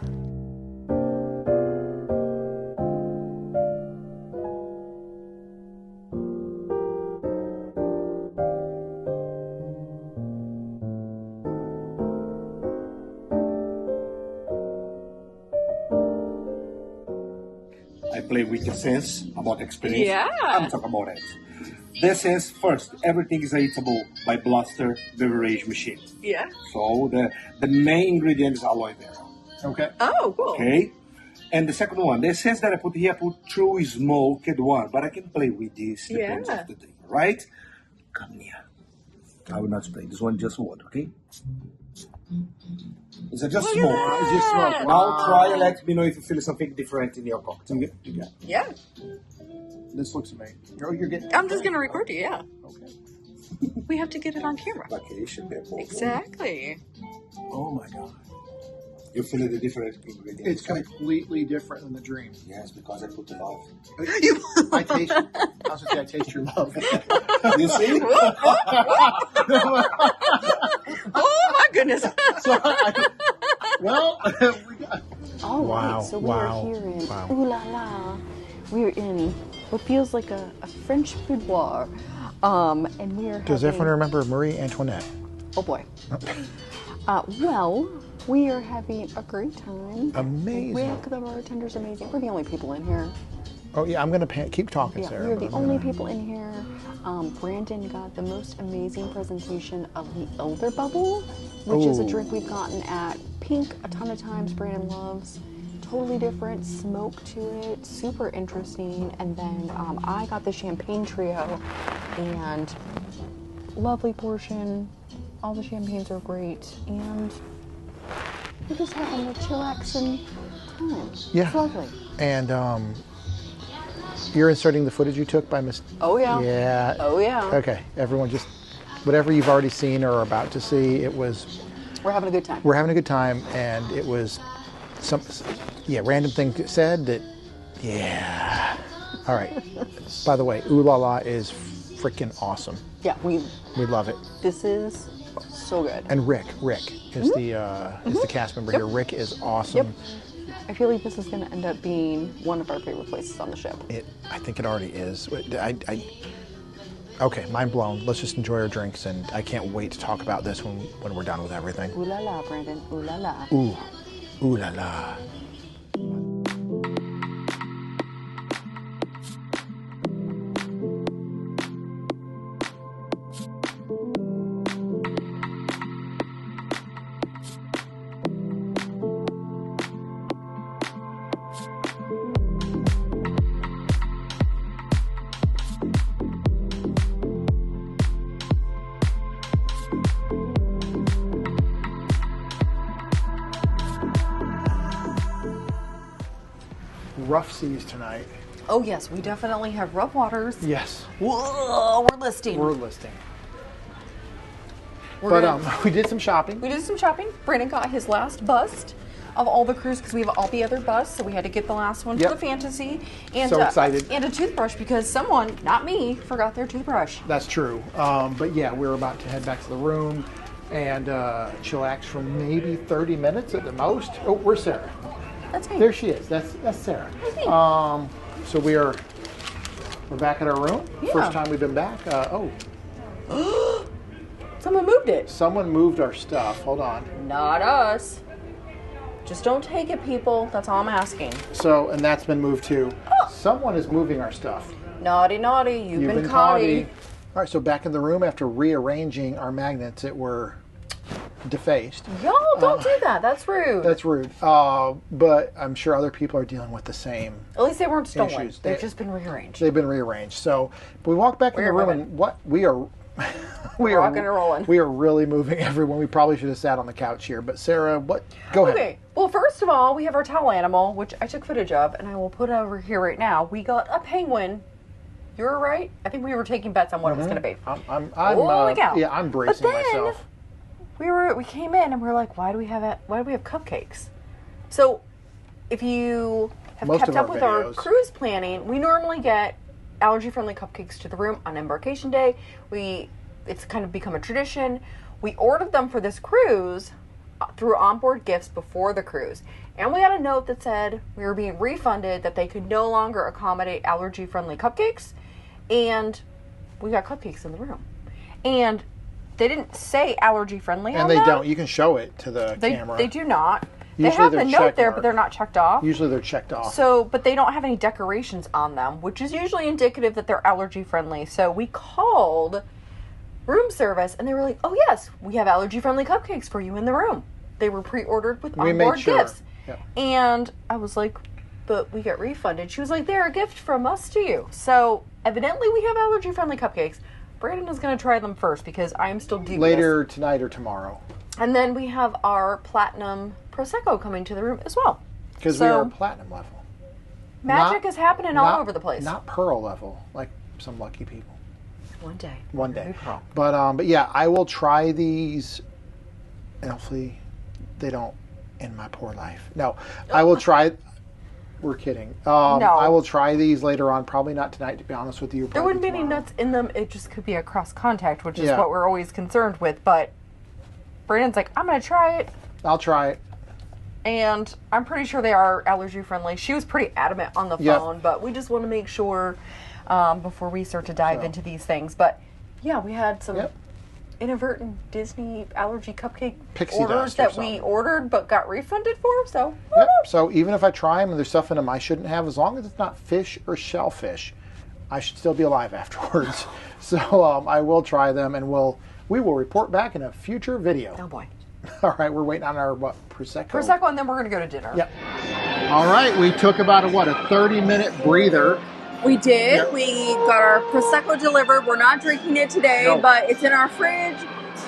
Speaker 5: I play with the sense about experience.
Speaker 2: Yeah.
Speaker 5: I'm talking about it. The sense first, everything is eatable by Blaster beverage machine.
Speaker 2: Yeah.
Speaker 5: So the main ingredient is aloe vera.
Speaker 1: Okay.
Speaker 2: Oh, cool.
Speaker 5: Okay. And the second one, the essence that I put here, I put true smoked one, but I can play with this depends of the day, right? Come here. I will not spray. This one just water, okay? It's just smoke. It's just smoke. Now try and let me know if you feel something different in your cocktail.
Speaker 2: Yeah.
Speaker 1: This looks amazing. You're getting.
Speaker 2: I'm just gonna record you. Yeah.
Speaker 1: Okay.
Speaker 2: We have to get it on camera.
Speaker 5: Okay, it should be a
Speaker 2: Exactly.
Speaker 5: Oh my God. You feel the different ingredients.
Speaker 1: It's completely different than the dream.
Speaker 5: Yes, because I put the love.
Speaker 1: I taste. I was gonna say I taste your love.
Speaker 5: You see?
Speaker 2: Oh my goodness.
Speaker 1: Well, we got.
Speaker 2: All
Speaker 6: Wow,
Speaker 2: right, so we
Speaker 6: wow,
Speaker 2: are here in
Speaker 6: wow.
Speaker 2: Ooh La La. We're in what feels like a French boudoir. And we are
Speaker 6: Does
Speaker 2: having,
Speaker 6: everyone remember Marie Antoinette?
Speaker 2: oh boy. Well, we are having a great time.
Speaker 6: Amazing.
Speaker 2: Rick, the bartender's amazing. We're the only people in here.
Speaker 6: Oh yeah, I'm gonna keep talking,
Speaker 2: Yeah,
Speaker 6: Sarah.
Speaker 2: we're
Speaker 6: but
Speaker 2: the
Speaker 6: I'm
Speaker 2: only
Speaker 6: gonna-
Speaker 2: people in here. Brandon got the most amazing presentation of the Elder Bubble, which is a
Speaker 6: Ooh.
Speaker 2: drink we've gotten at Pink a ton of times. Brandon loves. Totally different smoke to it, super interesting. And then I got the Champagne Trio, and lovely portion. All the champagnes are great, and we're just having a chillaxing time.
Speaker 6: Yeah.
Speaker 2: It's lovely.
Speaker 6: And you're inserting the footage you took by Miss.
Speaker 2: Oh yeah.
Speaker 6: Yeah.
Speaker 2: Oh yeah.
Speaker 6: Okay, everyone, just whatever you've already seen or are about to see. It was.
Speaker 2: We're having a good time.
Speaker 6: We're having a good time, and it was some. Yeah, random thing said that. Yeah. All right. By the way, Ooh La La is freaking awesome.
Speaker 2: Yeah, we.
Speaker 6: We love it.
Speaker 2: This is so good.
Speaker 6: And Rick is the cast member here. Rick is awesome.
Speaker 2: Yep. I feel like this is going to end up being one of our favorite places on the ship.
Speaker 6: I think it already is. Okay, mind blown. Let's just enjoy our drinks, and I can't wait to talk about this when we're done with everything.
Speaker 2: Ooh la la, Brandon. Ooh la la.
Speaker 6: Ooh, ooh la la. Rough seas tonight.
Speaker 2: Oh yes, we definitely have rough waters.
Speaker 6: Yes,
Speaker 2: Whoa, we're listing.
Speaker 6: we're listing.
Speaker 2: We're
Speaker 6: But
Speaker 2: gonna-
Speaker 6: we did some shopping.
Speaker 2: we did some shopping. Brandon got his last bust of all the cruise because we have all the other busts, so we had to get the last one
Speaker 6: Yep.
Speaker 2: for the fantasy. And
Speaker 6: So excited.
Speaker 2: And a toothbrush because someone, not me, forgot their toothbrush.
Speaker 6: That's true. But yeah, we're about to head back to the room and chillax for maybe 30 minutes at the most. Oh, where's Sarah?
Speaker 2: That's me.
Speaker 6: There she is. That's Sarah.
Speaker 2: That's me.
Speaker 6: So we're back at our room.
Speaker 2: Yeah.
Speaker 6: First time we've been back.
Speaker 2: Someone moved it.
Speaker 6: Someone moved our stuff. Hold on.
Speaker 2: Not us. Just don't take it, people. That's all I'm asking.
Speaker 6: So, and that's been moved too. Someone is moving our stuff.
Speaker 2: Naughty, naughty. You've been caughty.
Speaker 6: All right, so back in the room after rearranging our magnets that were defaced.
Speaker 2: Y'all don't do that. That's rude.
Speaker 6: That's rude. But I'm sure other people are dealing with the same.
Speaker 2: At least they weren't stolen.
Speaker 6: Issues.
Speaker 2: They've just been rearranged.
Speaker 6: They've been rearranged. So, but we walk back in the
Speaker 2: We're
Speaker 6: room and what we are. We
Speaker 2: Rocking and rolling.
Speaker 6: We are really moving everyone. We probably should have sat on the couch here. But Sarah, what? Go ahead.
Speaker 2: Okay. Well, first of all, we have our towel animal, which I took footage of, and I will put over here right now. We got a penguin. You were right. I think we were taking bets on what it was going to be. Holy cow.
Speaker 6: Yeah, I'm bracing
Speaker 2: But then,
Speaker 6: myself.
Speaker 2: We came in and we are like, why do we have cupcakes? So, if you have
Speaker 6: Most
Speaker 2: kept
Speaker 6: of
Speaker 2: up
Speaker 6: our
Speaker 2: with our
Speaker 6: videos.
Speaker 2: cruise planning, we normally get allergy-friendly cupcakes to the room on Embarkation Day. It's kind of become a tradition. We ordered them for this cruise through onboard gifts before the cruise. And we got a note that said we were being refunded, that they could no longer accommodate allergy-friendly cupcakes. And we got cupcakes in the room. And they didn't say allergy-friendly on
Speaker 6: And they
Speaker 2: them.
Speaker 6: don't. You can show it to the camera.
Speaker 2: They do not.
Speaker 6: Usually
Speaker 2: they have
Speaker 6: they're
Speaker 2: the note there,
Speaker 6: checkmarked.
Speaker 2: but they're not checked off.
Speaker 6: Usually they're checked off.
Speaker 2: So, but they don't have any decorations on them, which is usually indicative that they're allergy-friendly. So we called room service, and they were like, "Oh yes, we have allergy-friendly cupcakes for you in the room." They were pre-ordered with
Speaker 6: We
Speaker 2: onboard
Speaker 6: made sure.
Speaker 2: gifts.
Speaker 6: Yeah.
Speaker 2: And I was like, "But we got refunded." She was like, "They're a gift from us to you." So evidently, we have allergy-friendly cupcakes. Brandon is going to try them first because I am still dubious.
Speaker 6: Later tonight or tomorrow.
Speaker 2: And then we have our platinum prosecco coming to the room as well.
Speaker 6: Because
Speaker 2: So,
Speaker 6: we are platinum level.
Speaker 2: magic
Speaker 6: Not-
Speaker 2: is happening all
Speaker 6: not-
Speaker 2: over the place.
Speaker 6: Not pearl level, like some lucky people.
Speaker 2: One day.
Speaker 6: One
Speaker 2: Maybe
Speaker 6: day.
Speaker 2: pearl.
Speaker 6: But yeah, I will try these, and hopefully They don't in my poor life. No, I will try. We're kidding.
Speaker 7: No.
Speaker 6: I will try these later on. Probably not tonight, to be honest with you.
Speaker 7: There wouldn't be any
Speaker 6: tomorrow.
Speaker 7: nuts in them. It just could be a cross contact, which is
Speaker 6: Yeah.
Speaker 7: what we're always concerned with. But Brandon's like, I'm going to try it.
Speaker 6: I'll try it.
Speaker 7: And I'm pretty sure they are allergy friendly. She was pretty adamant on the
Speaker 6: Yep.
Speaker 7: phone, but we just want to make sure before we start to dive into these things. But yeah, we had some inadvertent Disney allergy cupcake
Speaker 6: Pixie
Speaker 7: orders
Speaker 6: dust or
Speaker 7: that we
Speaker 6: something.
Speaker 7: ordered but got refunded for. So
Speaker 6: Yep. So even if I try them and there's stuff in them I shouldn't have, as long as it's not fish or shellfish, I should still be alive afterwards. So I will try them, and we will report back in a future video.
Speaker 7: oh boy,
Speaker 6: All right, we're waiting on our Prosecco.
Speaker 7: Prosecco, and then we're gonna go to dinner.
Speaker 6: Yep.
Speaker 1: All right, we took about a 30-minute breather.
Speaker 2: We did.
Speaker 1: Yep.
Speaker 2: We got our Prosecco delivered. We're not drinking it today,
Speaker 1: No.
Speaker 2: but it's in our fridge.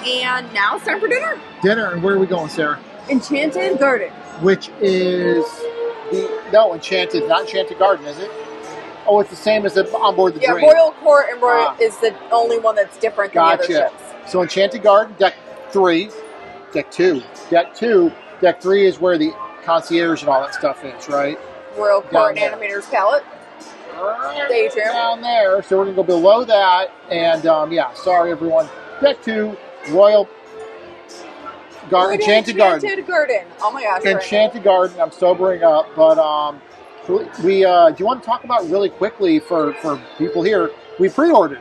Speaker 2: And now it's time for dinner.
Speaker 1: Dinner, and where are we going, Sarah?
Speaker 2: Enchanted Garden.
Speaker 1: Which is Enchanted, not Enchanted Garden, is it? Oh, it's the same as on board the
Speaker 2: Yeah,
Speaker 1: Dream.
Speaker 2: Royal Court and Royal
Speaker 1: Ah.
Speaker 2: is the only one that's different than the other
Speaker 1: Gotcha.
Speaker 2: ships.
Speaker 1: So Enchanted Garden, deck 3, deck 2. Deck 2, deck 3 is where the concierge and all that stuff is, right?
Speaker 2: Royal Court
Speaker 1: Down
Speaker 2: and Animator's Palate. Day trim.
Speaker 1: Down there. So we're going to go below that. And sorry everyone. Deck 2, Royal Garden, Enchanted Garden.
Speaker 2: Enchanted Garden. Oh my gosh.
Speaker 1: Enchanted Garden. I'm sobering up, but we do you want to talk about really quickly for people here? We pre-ordered.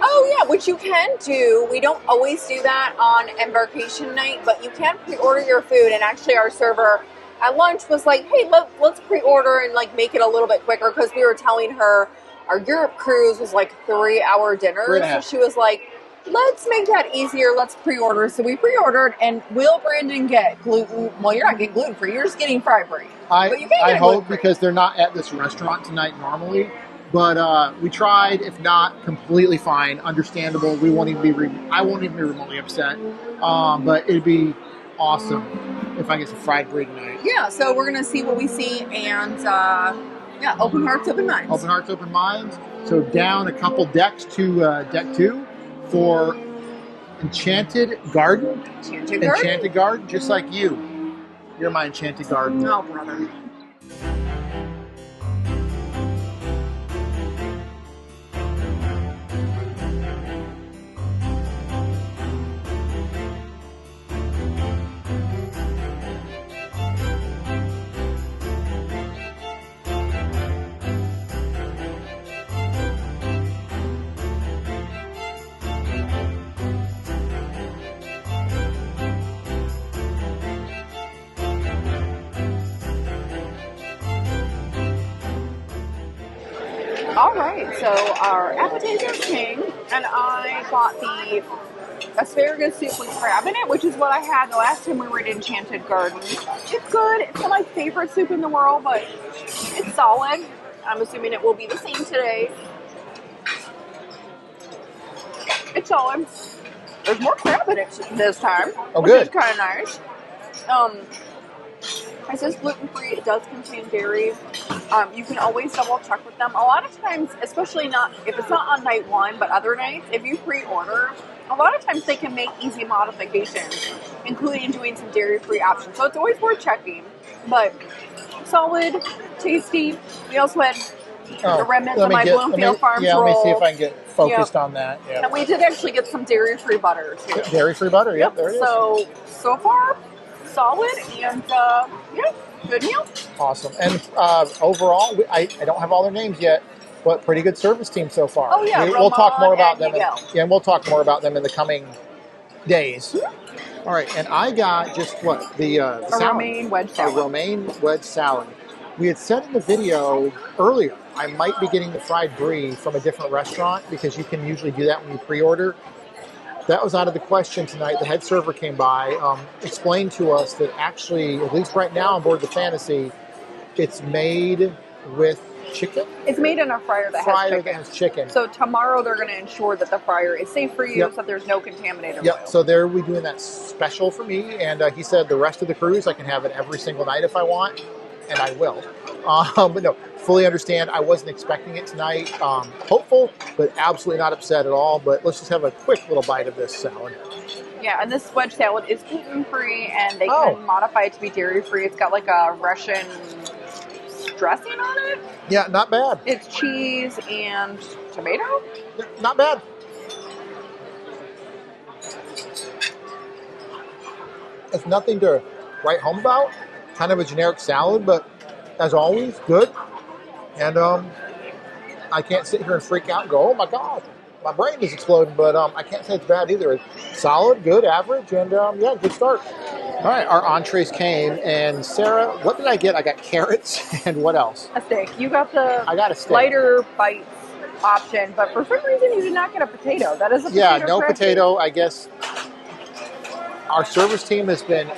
Speaker 2: Oh yeah, which you can do. We don't always do that on embarkation night, but you can pre-order your food. And actually, our server at lunch was like, "Hey, let's pre-order and like make it a little bit quicker," because we were telling her our Europe cruise was like 3-hour dinners.
Speaker 1: 3.5.
Speaker 2: So she was like, "Let's make that easier. Let's pre-order." So we pre-ordered, and will Brandon get gluten? Well, you're not getting gluten free. You're just getting fry free. But you can't
Speaker 1: I
Speaker 2: get
Speaker 1: hope
Speaker 2: gluten-free.
Speaker 1: because they're not at this restaurant tonight normally. But we tried. If not, completely fine, understandable. We won't even be. I won't even be remotely upset. But it'd be awesome if I get some fried brie tonight.
Speaker 2: Yeah. So we're gonna see what we see, and open hearts, open minds.
Speaker 1: Open hearts, open minds. So down a couple decks to deck 2 for Enchanted Garden.
Speaker 2: Enchanted Garden.
Speaker 1: Enchanted Garden, just like you. You're my Enchanted Garden.
Speaker 2: Oh, brother. All right, so our appetizers came, and I got the asparagus soup with crab in it, which is what I had the last time we were at Enchanted Garden. It's good. It's not my favorite soup in the world, but it's solid. I'm assuming it will be the same today. It's solid. There's more crab in it this time,
Speaker 1: Oh,
Speaker 2: which
Speaker 1: good.
Speaker 2: is kind of nice. It says gluten-free. It does contain dairy. You can always double check with them. A lot of times, especially not if it's not on night one, but other nights, if you pre-order, a lot of times they can make easy modifications, including doing some dairy-free options. So it's always worth checking. But solid, tasty. We also had the remnants of my Bloomfield Farms
Speaker 1: Yeah, let me see
Speaker 2: roll.
Speaker 1: if I can get focused on that. Yeah.
Speaker 2: And we did actually get some dairy-free butter, too.
Speaker 1: Dairy-free butter, yep, there it is.
Speaker 2: So far, solid, and good meal.
Speaker 1: Awesome. And overall, I don't have all their names yet, but pretty good service team so far.
Speaker 2: Oh, yeah,
Speaker 1: We'll talk more
Speaker 2: Ramon
Speaker 1: about them.
Speaker 2: and Miguel.
Speaker 1: And we'll talk more about them in the coming days. All right, and I got just the salad.
Speaker 2: romaine wedge salad.
Speaker 1: A romaine wedge salad. We had said in the video earlier, I might be getting the fried brie from a different restaurant because you can usually do that when you pre-order. That was out of the question tonight. The head server came by, explained to us that actually, at least right now on board the Fantasy, it's made with chicken.
Speaker 2: It's made in a fryer that has chicken. So tomorrow they're going to ensure that the fryer is safe for you, so that there's no contaminated oil.
Speaker 1: So they're doing that special for me, and he said the rest of the cruise I can have it every single night if I want, and I will. But no, fully understand. I wasn't expecting it tonight. Hopeful, but absolutely not upset at all. But let's just have a quick little bite of this salad.
Speaker 2: Yeah, and this wedge salad is gluten-free, and they can modify it to be dairy-free. It's got like a Russian dressing on it.
Speaker 6: Yeah, not bad.
Speaker 2: It's cheese and tomato.
Speaker 6: Yeah, not bad. It's nothing to write home about. Kind of a generic salad, but as always, good. And I can't sit here and freak out and go, oh my God, my brain is exploding. But I can't say it's bad either. It's solid, good, average, and yeah, good start. All right, our entrees came. And Sarah, what did I get? I got carrots and what else?
Speaker 2: A steak. You got the
Speaker 6: I got a steak.
Speaker 2: lighter bites option, but for some reason you did not get a potato. That is a potato.
Speaker 6: Yeah, no
Speaker 2: cracker.
Speaker 6: potato, I guess. Our service team has been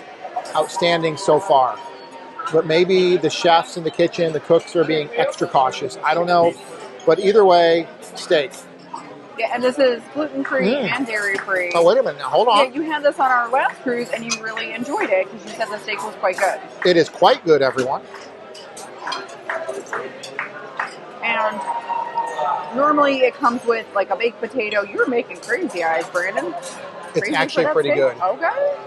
Speaker 6: outstanding so far. But maybe the chefs in the kitchen, the cooks are being extra cautious. I don't know. But either way, steak.
Speaker 2: Yeah, and this is gluten-free and dairy-free.
Speaker 6: Oh, wait a minute. Now, hold on.
Speaker 2: Yeah, you had this on our last cruise, and you really enjoyed it because you said the steak was quite good.
Speaker 6: It is quite good, everyone.
Speaker 2: And normally it comes with like a baked potato. You're making crazy eyes, Brandon.
Speaker 6: It's
Speaker 2: Crazy
Speaker 6: actually
Speaker 2: for that
Speaker 6: pretty
Speaker 2: steak?
Speaker 6: good.
Speaker 2: Okay.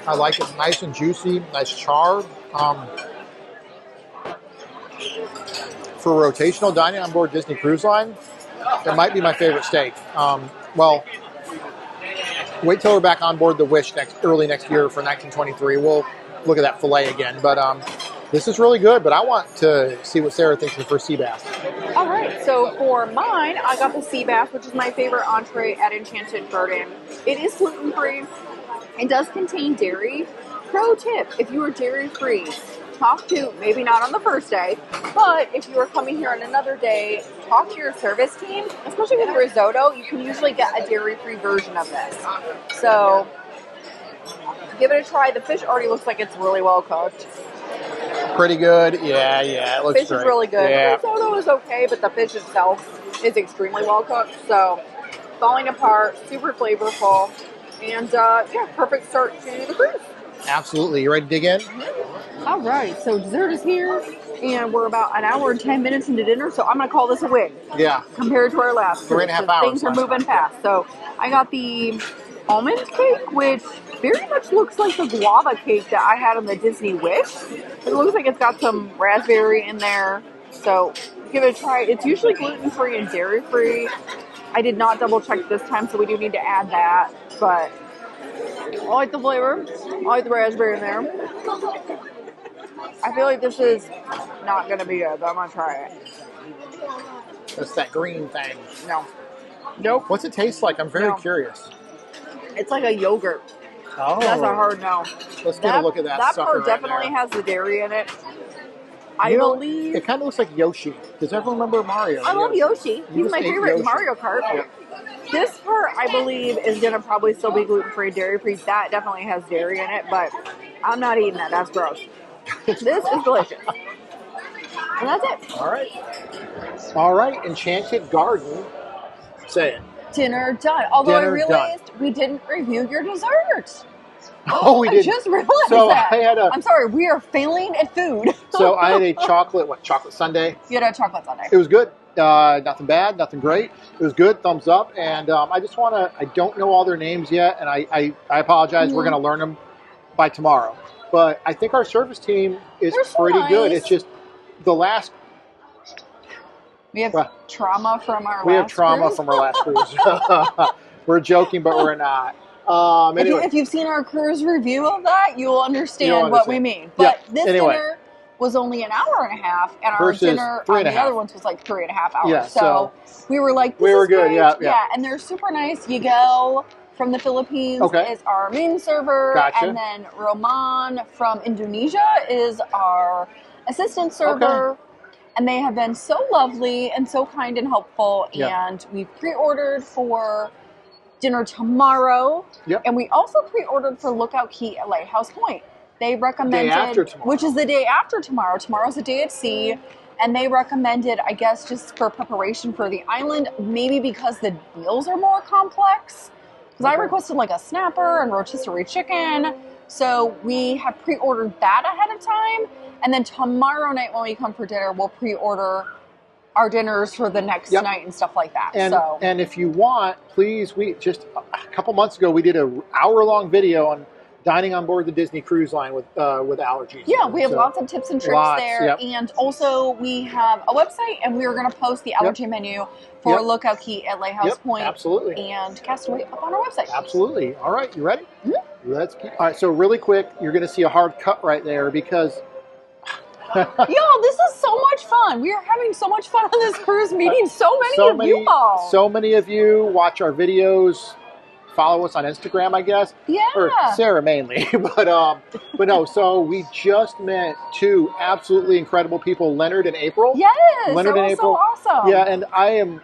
Speaker 6: I like it nice and juicy, nice char. For rotational dining on board Disney Cruise Line, it might be my favorite steak. Well, wait till we're back on board the Wish early next year for 1923. We'll look at that fillet again. But this is really good, but I want to see what Sarah thinks of for sea bass.
Speaker 2: All right, so for mine, I got the sea bass, which is my favorite entree at Enchanted Garden. It is gluten-free. It does contain dairy. Pro tip, if you are dairy-free, talk to, maybe not on the first day, but if you are coming here on another day, talk to your service team. Especially with risotto, you can usually get a dairy-free version of this. So give it a try. The fish already looks like it's really well cooked.
Speaker 6: Pretty good. Yeah, it looks
Speaker 2: Fish
Speaker 6: great.
Speaker 2: is really good.
Speaker 6: Yeah.
Speaker 2: The risotto is okay, but the fish itself is extremely well cooked. So falling apart, super flavorful, and yeah, perfect start to the cruise.
Speaker 6: Absolutely. You ready to dig in?
Speaker 2: All right, so dessert is here, and we're about an hour and 10 minutes into dinner, so I'm going to call this a win.
Speaker 6: Yeah.
Speaker 2: Compared to our last
Speaker 6: 3.5 hours.
Speaker 2: Things are moving fast. So I got the almond cake, which very much looks like the guava cake that I had on the Disney Wish. It looks like it's got some raspberry in there, so give it a try. It's usually gluten-free and dairy-free. I did not double-check this time, so we do need to add that, but I like the flavor. I like the raspberry in there. I feel like this is not going to be good, but I'm going to try it.
Speaker 6: It's that green thing.
Speaker 2: No. Nope.
Speaker 6: What's it taste like? I'm very curious.
Speaker 2: It's like a yogurt.
Speaker 6: Oh.
Speaker 2: That's a hard no.
Speaker 6: Let's get a look at that
Speaker 2: That
Speaker 6: sucker
Speaker 2: part definitely
Speaker 6: right there.
Speaker 2: has the dairy in it. I
Speaker 6: You know,
Speaker 2: believe...
Speaker 6: It kind of looks like Yoshi. Does everyone remember Mario?
Speaker 2: I love Yoshi. He's
Speaker 6: just
Speaker 2: my
Speaker 6: ate
Speaker 2: favorite in
Speaker 6: Yoshi.
Speaker 2: Mario Kart.
Speaker 6: Yeah.
Speaker 2: This part, I believe, is going to probably still be gluten-free, dairy-free. That definitely has dairy in it, but I'm not eating that. That's gross. This is delicious. And that's it.
Speaker 6: All right. Enchanted Garden. Say it.
Speaker 2: Dinner done. Although
Speaker 6: Dinner
Speaker 2: I realized we didn't review your dessert.
Speaker 6: Oh, we
Speaker 2: I
Speaker 6: did.
Speaker 2: just realized
Speaker 6: So
Speaker 2: that.
Speaker 6: I had a.
Speaker 2: I'm sorry, we are failing at food.
Speaker 6: So I had a chocolate sundae.
Speaker 2: You had a chocolate sundae.
Speaker 6: It was good. Nothing bad, nothing great. It was good. Thumbs up. And I just want to. I don't know all their names yet, and I apologize. We're going to learn them by tomorrow. But I think our service team is pretty good. It's just the last.
Speaker 2: We have trauma from our
Speaker 6: We
Speaker 2: last
Speaker 6: have trauma
Speaker 2: cruise.
Speaker 6: from our last cruise. We're joking, but we're not. Anyway.
Speaker 2: If you've seen our cruise review of that, you will understand what we mean. But this dinner was only an hour and a half, and our dinner on the other ones was like 3.5 hours.
Speaker 6: Yeah,
Speaker 2: so we were like,
Speaker 6: we were good.
Speaker 2: Great.
Speaker 6: Yeah,
Speaker 2: and they're super nice. Yigel from the Philippines is our main server, and then Roman from Indonesia is our assistant server. Okay. And they have been so lovely and so kind and helpful. Yeah. And we've pre-ordered for dinner tomorrow. Yep. And we also pre-ordered for Lookout Cay at Lighthouse Point. They recommended, which is the day after tomorrow. Tomorrow's a day at sea. And they recommended, I guess, just for preparation for the island, maybe because the meals are more complex. Because I requested like a snapper and rotisserie chicken. So we have pre-ordered that ahead of time. And then tomorrow night when we come for dinner, we'll pre-order
Speaker 7: our dinners for the next night and stuff like that.
Speaker 1: And if you want, please, we just a couple months ago we did an hour-long video on dining on board the Disney Cruise Line with allergies.
Speaker 7: Yeah, we have lots of tips and tricks there, and also we have a website, and we are going to post the allergy menu for Lookout Cay at Lighthouse Point, and Castaway up on our website.
Speaker 1: Absolutely. All right, you ready? Let's keep. All right, so really quick, you're going to see a hard cut right there because.
Speaker 7: Yo, this is so much fun. We are having so much fun on this cruise, meeting so many of you all.
Speaker 1: So many of you watch our videos, follow us on Instagram, I guess.
Speaker 7: Yeah.
Speaker 1: Or Sarah mainly, but no. So we just met two absolutely incredible people, Leonard and April.
Speaker 7: Yes,
Speaker 1: Leonard
Speaker 7: that
Speaker 1: and
Speaker 7: was
Speaker 1: April.
Speaker 7: so awesome.
Speaker 1: Yeah, and I am.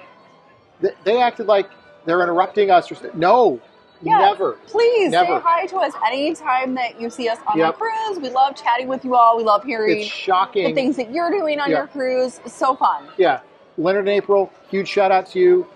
Speaker 1: They acted like they're interrupting us. No.
Speaker 7: Yeah,
Speaker 1: never.
Speaker 7: Please
Speaker 1: never.
Speaker 7: Say hi to us anytime that you see us on the cruise. We love chatting with you all. We love hearing the things that you're doing on your cruise. It's so fun. Yeah.
Speaker 1: Leonard and April, huge shout out to you.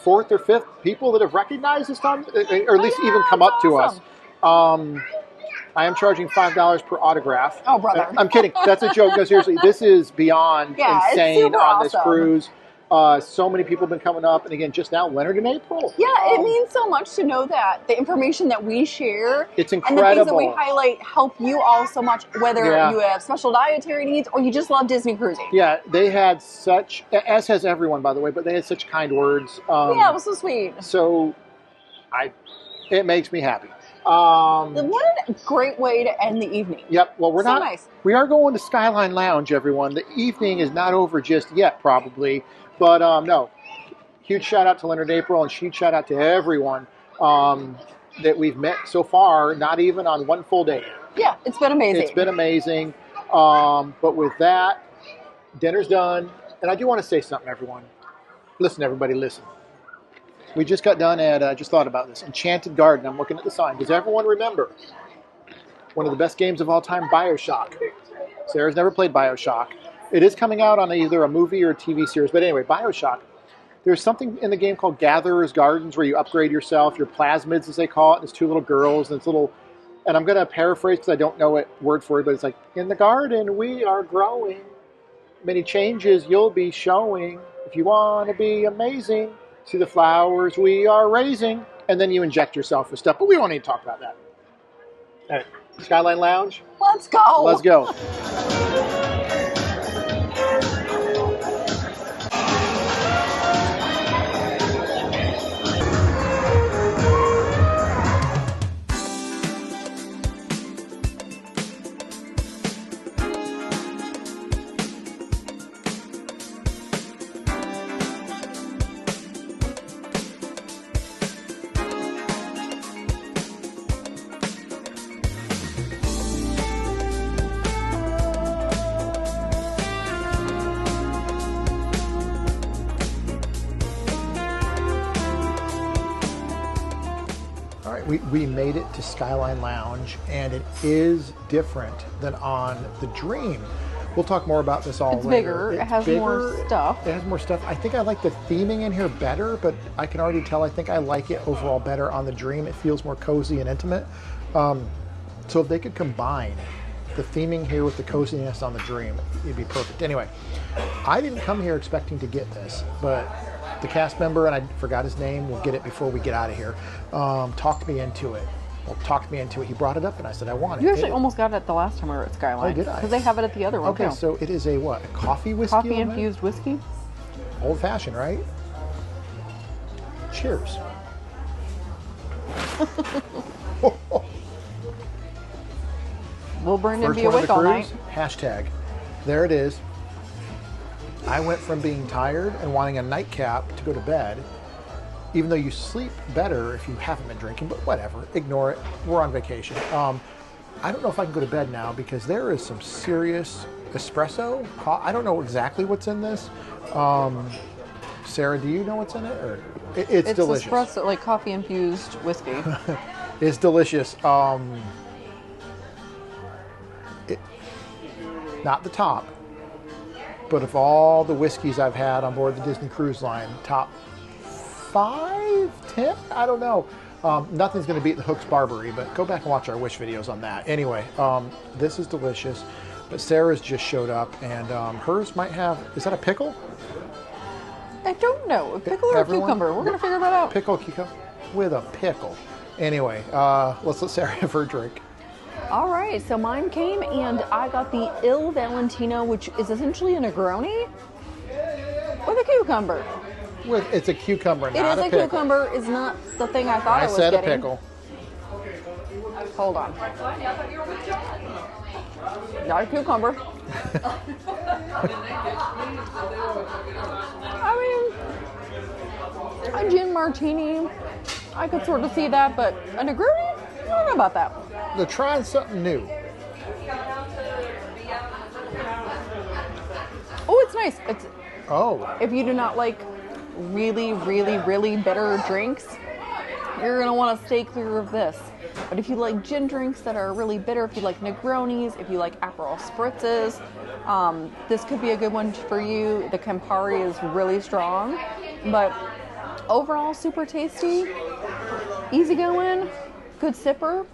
Speaker 1: Fourth or fifth people that have recognized this time, or at least even come up to us. I am charging $5 per autograph.
Speaker 7: Oh, brother.
Speaker 1: I'm kidding. That's a joke. No, seriously, this is beyond insane on this cruise. So many people have been coming up, and again, just now, Leonard and April.
Speaker 7: Yeah, it means so much to know that the information that we share,
Speaker 1: it's incredible,
Speaker 7: and the things that we highlight help you all so much, whether you have special dietary needs or you just love Disney cruising. Yeah,
Speaker 1: they had such, as has everyone, by the way, but they had such kind words.
Speaker 7: Yeah, it was so sweet.
Speaker 1: So, it makes me happy.
Speaker 7: What a great way to end the evening.
Speaker 1: Yep. Well,
Speaker 7: nice.
Speaker 1: We are going to Skyline Lounge, everyone. The evening is not over just yet, probably. But no, huge shout out to Leonard and April, and huge shout out to everyone that we've met so far, not even on one full day.
Speaker 7: Yeah, it's been amazing.
Speaker 1: It's been amazing. But with that, dinner's done. And I do want to say something, everyone. Listen, everybody, listen. We just got done at, I just thought about this, Enchanted Garden. I'm looking at the sign. Does everyone remember one of the best games of all time, BioShock? Sarah's never played BioShock. It is coming out on either a movie or a TV series. But anyway, BioShock. There's something in the game called Gatherer's Gardens where you upgrade yourself, your plasmids, as they call it. There's two little girls, and it's little... And I'm going to paraphrase because I don't know it word for word, but it's like, in the garden we are growing. Many changes you'll be showing. If you want to be amazing, see the flowers we are raising. And then you inject yourself with stuff. But we won't need to talk about that. All right. Skyline Lounge.
Speaker 7: Let's go.
Speaker 1: Let's go. We made it to Skyline Lounge, and it is different than on the Dream. We'll talk more about this all later.
Speaker 7: It has more stuff.
Speaker 1: It has more stuff. I think I like the theming in here better, but I can already tell I think I like it overall better on the Dream. It feels more cozy and intimate. So if they could combine the theming here with the coziness on the Dream, it'd be perfect. Anyway, I didn't come here expecting to get this, but the cast member, and I forgot his name, we'll get it before we get out of here, talked me into it. He brought it up, and I said, I want it.
Speaker 7: You actually almost got it the last time we were at Skyline.
Speaker 1: Oh, did I?
Speaker 7: Because they have it at the other one,
Speaker 1: Okay,
Speaker 7: too.
Speaker 1: so it is a what? A coffee whiskey?
Speaker 7: Coffee-infused whiskey.
Speaker 1: Old-fashioned, right? Cheers.
Speaker 7: Will Brendan
Speaker 1: First
Speaker 7: be awake all night?
Speaker 1: Hashtag. There it is. I went from being tired and wanting a nightcap to go to bed, even though you sleep better if you haven't been drinking, but whatever, ignore it. We're on vacation. I don't know if I can go to bed now because there is some serious espresso. I don't know exactly what's in this. Sarah, do you know what's in it? Or it's delicious.
Speaker 7: It's espresso, like coffee-infused whiskey.
Speaker 1: It's delicious. Not the top, but of all the whiskeys I've had on board the Disney Cruise Line, top 5, 10? I don't know. Nothing's going to beat the Hook's Barbary, but go back and watch our Wish videos on that. Anyway, this is delicious.
Speaker 6: But Sarah's just showed up, and hers might have, is that a pickle?
Speaker 7: I don't know. A pickle or a cucumber? We're going to figure that out.
Speaker 6: Pickle, cucumber, with a pickle. Anyway, let's let Sarah have her drink.
Speaker 7: All right, so mine came, and I got the Il Valentino, which is essentially a Negroni with a cucumber.
Speaker 6: It's a cucumber, not a pickle.
Speaker 7: It is a cucumber. It's not the thing I thought I was getting.
Speaker 6: I said a pickle.
Speaker 7: Hold on. Not a cucumber. I mean, a gin martini, I could sort of see that, but a Negroni? I don't know about that.
Speaker 6: They're trying something new.
Speaker 7: Oh, it's nice.
Speaker 6: Oh.
Speaker 7: If you do not like really, really, really bitter drinks, you're going to want to stay clear of this. But if you like gin drinks that are really bitter, if you like Negronis, if you like Aperol Spritzes, this could be a good one for you. The Campari is really strong, but overall super tasty, easygoing, good sipper,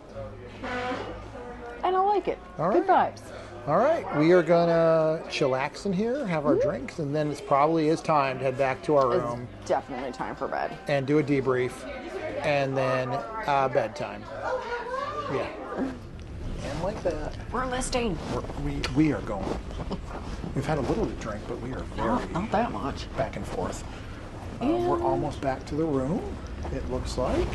Speaker 7: and I like it. Good vibes.
Speaker 6: All right, we are gonna chillax in here, have our drinks, and then it probably is time to head back to our room.
Speaker 7: It's definitely time for bed.
Speaker 6: And do a debrief, and then bedtime. Yeah. And like that.
Speaker 7: We're listing.
Speaker 6: We are going. We've had a little to drink, but we are very
Speaker 7: not that much
Speaker 6: back and forth. We're almost back to the room. It looks like.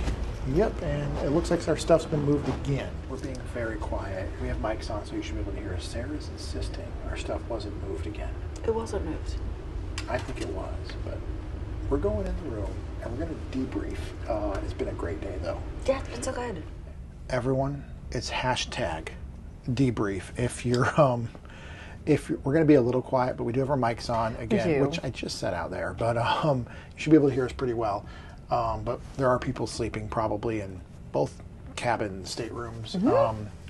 Speaker 6: Yep, and it looks like our stuff's been moved again. We're being very quiet. We have mics on, so you should be able to hear us. Sarah's insisting our stuff wasn't moved again.
Speaker 7: It wasn't moved.
Speaker 6: I think it was, but we're going in the room, and we're going to debrief. It's been a great day, though.
Speaker 7: Yeah, it's been so good.
Speaker 6: Everyone, it's hashtag debrief. If we're going to be a little quiet, but we do have our mics on again, which I just set out there, but you should be able to hear us pretty well. But there are people sleeping probably in both cabin staterooms,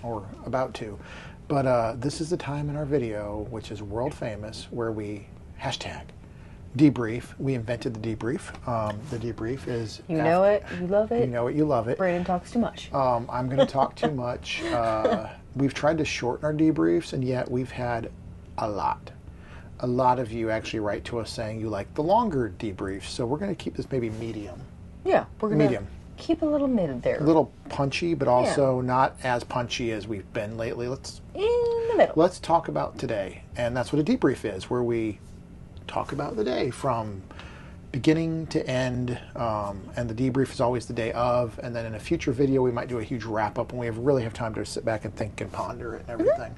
Speaker 6: or about to. But this is the time in our video, which is world famous, where we hashtag debrief. We invented the debrief. The debrief is...
Speaker 7: You know it, you love it.
Speaker 6: You know it, you love it.
Speaker 7: Brandon talks too much.
Speaker 6: I'm going to talk too much. We've tried to shorten our debriefs, and yet we've had a lot. A lot of you actually write to us saying you like the longer debriefs, so we're going to keep this maybe medium.
Speaker 7: Yeah, we're going to keep a little mid there.
Speaker 6: A little punchy, but also not as punchy as we've been lately. Let's
Speaker 7: in the middle.
Speaker 6: Let's talk about today, and that's what a debrief is, where we talk about the day from beginning to end, and the debrief is always the day of, and then in a future video we might do a huge wrap-up when we really have time to sit back and think and ponder it and everything.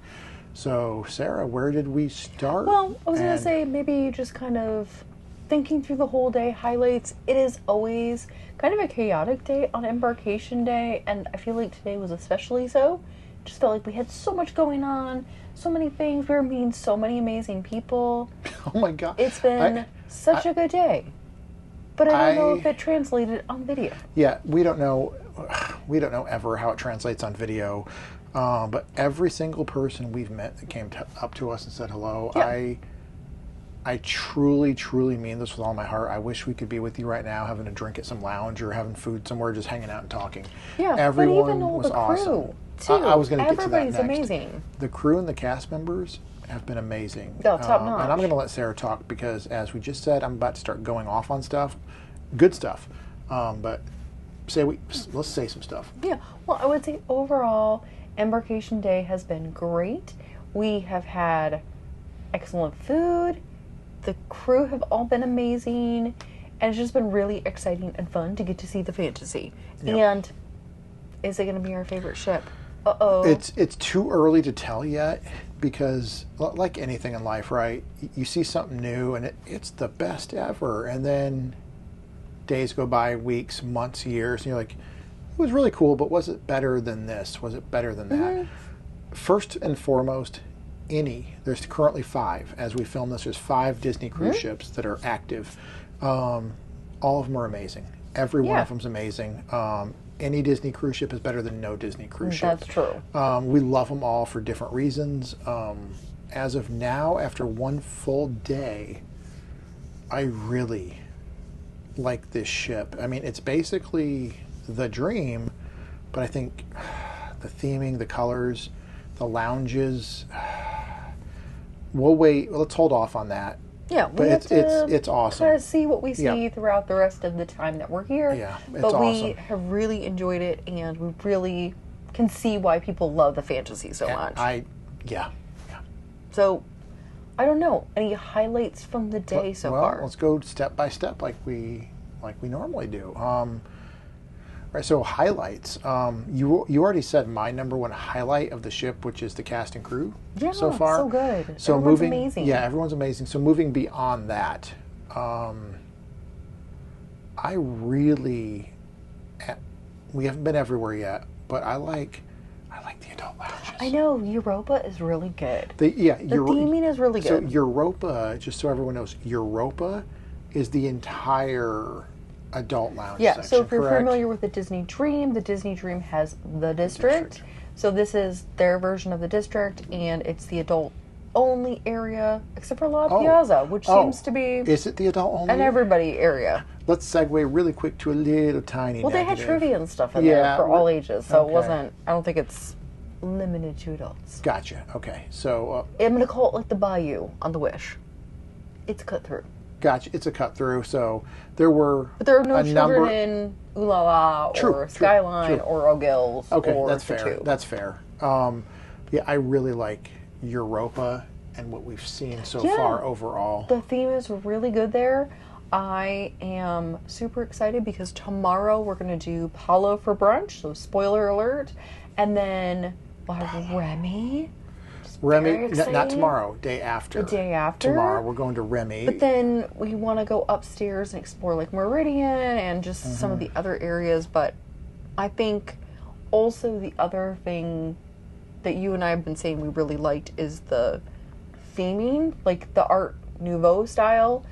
Speaker 6: So, Sarah, where did we start?
Speaker 7: Well, I was going to say maybe just kind of thinking through the whole day, highlights. It is always kind of a chaotic day on Embarkation Day, and I feel like today was especially so. Just felt like we had so much going on, so many things. We were meeting so many amazing people.
Speaker 6: Oh my God.
Speaker 7: It's been such a good day. But I don't know if it translated on video.
Speaker 6: Yeah, we don't know ever how it translates on video. But every single person we've met that came up to us and said hello, I truly, truly mean this with all my heart. I wish we could be with you right now, having a drink at some lounge or having food somewhere, just hanging out and talking.
Speaker 7: Yeah,
Speaker 6: everyone
Speaker 7: but even all
Speaker 6: was
Speaker 7: the crew,
Speaker 6: awesome.
Speaker 7: too.
Speaker 6: I was going to get to that next.
Speaker 7: Everybody's amazing.
Speaker 6: The crew and the cast members have been amazing.
Speaker 7: Oh, top notch.
Speaker 6: And I'm going to let Sarah talk because, as we just said, I'm about to start going off on stuff, good stuff. But let's say some stuff.
Speaker 7: Yeah. Well, I would say overall, Embarkation Day has been great. We have had excellent food. The crew have all been amazing. And it's just been really exciting and fun to get to see the Fantasy. Yep. And is it going to be our favorite ship? Uh-oh.
Speaker 6: It's too early to tell yet because, like anything in life, right? You see something new and it's the best ever. And then days go by, weeks, months, years, and you're like, it was really cool, but was it better than this? Was it better than that? First and foremost, there's currently 5. As we film this, there's 5 Disney cruise ships that are active. All of them are amazing. Every one of them's amazing. Any Disney cruise ship is better than no Disney cruise ship.
Speaker 7: That's true.
Speaker 6: We love them all for different reasons. As of now, after one full day, I really like this ship. I mean, it's basically the dream, but I think the theming, the colors, the lounges, we'll wait. Let's hold off on that.
Speaker 7: Yeah,
Speaker 6: But it's awesome.
Speaker 7: Kind of see what we see
Speaker 6: Yeah.
Speaker 7: throughout the rest of the time that we're here.
Speaker 6: Yeah, it's
Speaker 7: but we
Speaker 6: awesome.
Speaker 7: have really enjoyed it, and we really can see why people love the fantasy so much.
Speaker 6: Yeah.
Speaker 7: So, I don't know, any highlights from the day so
Speaker 6: well,
Speaker 7: far?
Speaker 6: let's go step by step like we normally do. Right, so highlights. You already said my number one highlight of the ship, which is the cast and crew so far.
Speaker 7: So good.
Speaker 6: So
Speaker 7: Everyone's
Speaker 6: moving,
Speaker 7: amazing.
Speaker 6: yeah, everyone's amazing. So moving beyond that, I really, we haven't been everywhere yet, but I like the adult lounges.
Speaker 7: I know, Europa is really good. The
Speaker 6: Euro-
Speaker 7: theming is really
Speaker 6: So
Speaker 7: good.
Speaker 6: Europa, just so everyone knows, Europa is the entire adult lounge
Speaker 7: Yeah,
Speaker 6: section,
Speaker 7: so if you're
Speaker 6: correct?
Speaker 7: familiar with the Disney Dream has the district. So this is their version of the district, and it's the adult only area, except for La Piazza, which seems to be
Speaker 6: Is it the adult only?
Speaker 7: an everybody area.
Speaker 6: Let's segue really quick to a little tiny
Speaker 7: Well, they had
Speaker 6: negative.
Speaker 7: trivia and stuff in
Speaker 6: Yeah,
Speaker 7: there for all ages, so
Speaker 6: okay.
Speaker 7: it wasn't, I don't think it's limited to adults.
Speaker 6: Gotcha. Okay. So,
Speaker 7: I'm going to call it like the Bayou on the Wish. It's cut through.
Speaker 6: gotcha. It's a cut through. So there were
Speaker 7: But there are no
Speaker 6: a
Speaker 7: children
Speaker 6: number.
Speaker 7: in Ooh La La
Speaker 6: True,
Speaker 7: or
Speaker 6: true,
Speaker 7: Skyline
Speaker 6: true.
Speaker 7: or O'Gills
Speaker 6: Okay,
Speaker 7: or
Speaker 6: that's
Speaker 7: the
Speaker 6: fair.
Speaker 7: Two.
Speaker 6: That's fair. Yeah, I really like Europa and what we've seen so
Speaker 7: Yeah.
Speaker 6: far overall.
Speaker 7: The theme is really good there. I am super excited because tomorrow we're going to do Palo for brunch, so spoiler alert. And then we'll have Remy.
Speaker 6: Remy,
Speaker 7: very
Speaker 6: not
Speaker 7: exciting.
Speaker 6: tomorrow, day after.
Speaker 7: The day after.
Speaker 6: Tomorrow, we're going to Remy.
Speaker 7: But then we want to go upstairs and explore like Meridian and just some of the other areas. But I think also the other thing that you and I have been saying we really liked is the theming, like the Art Nouveau style,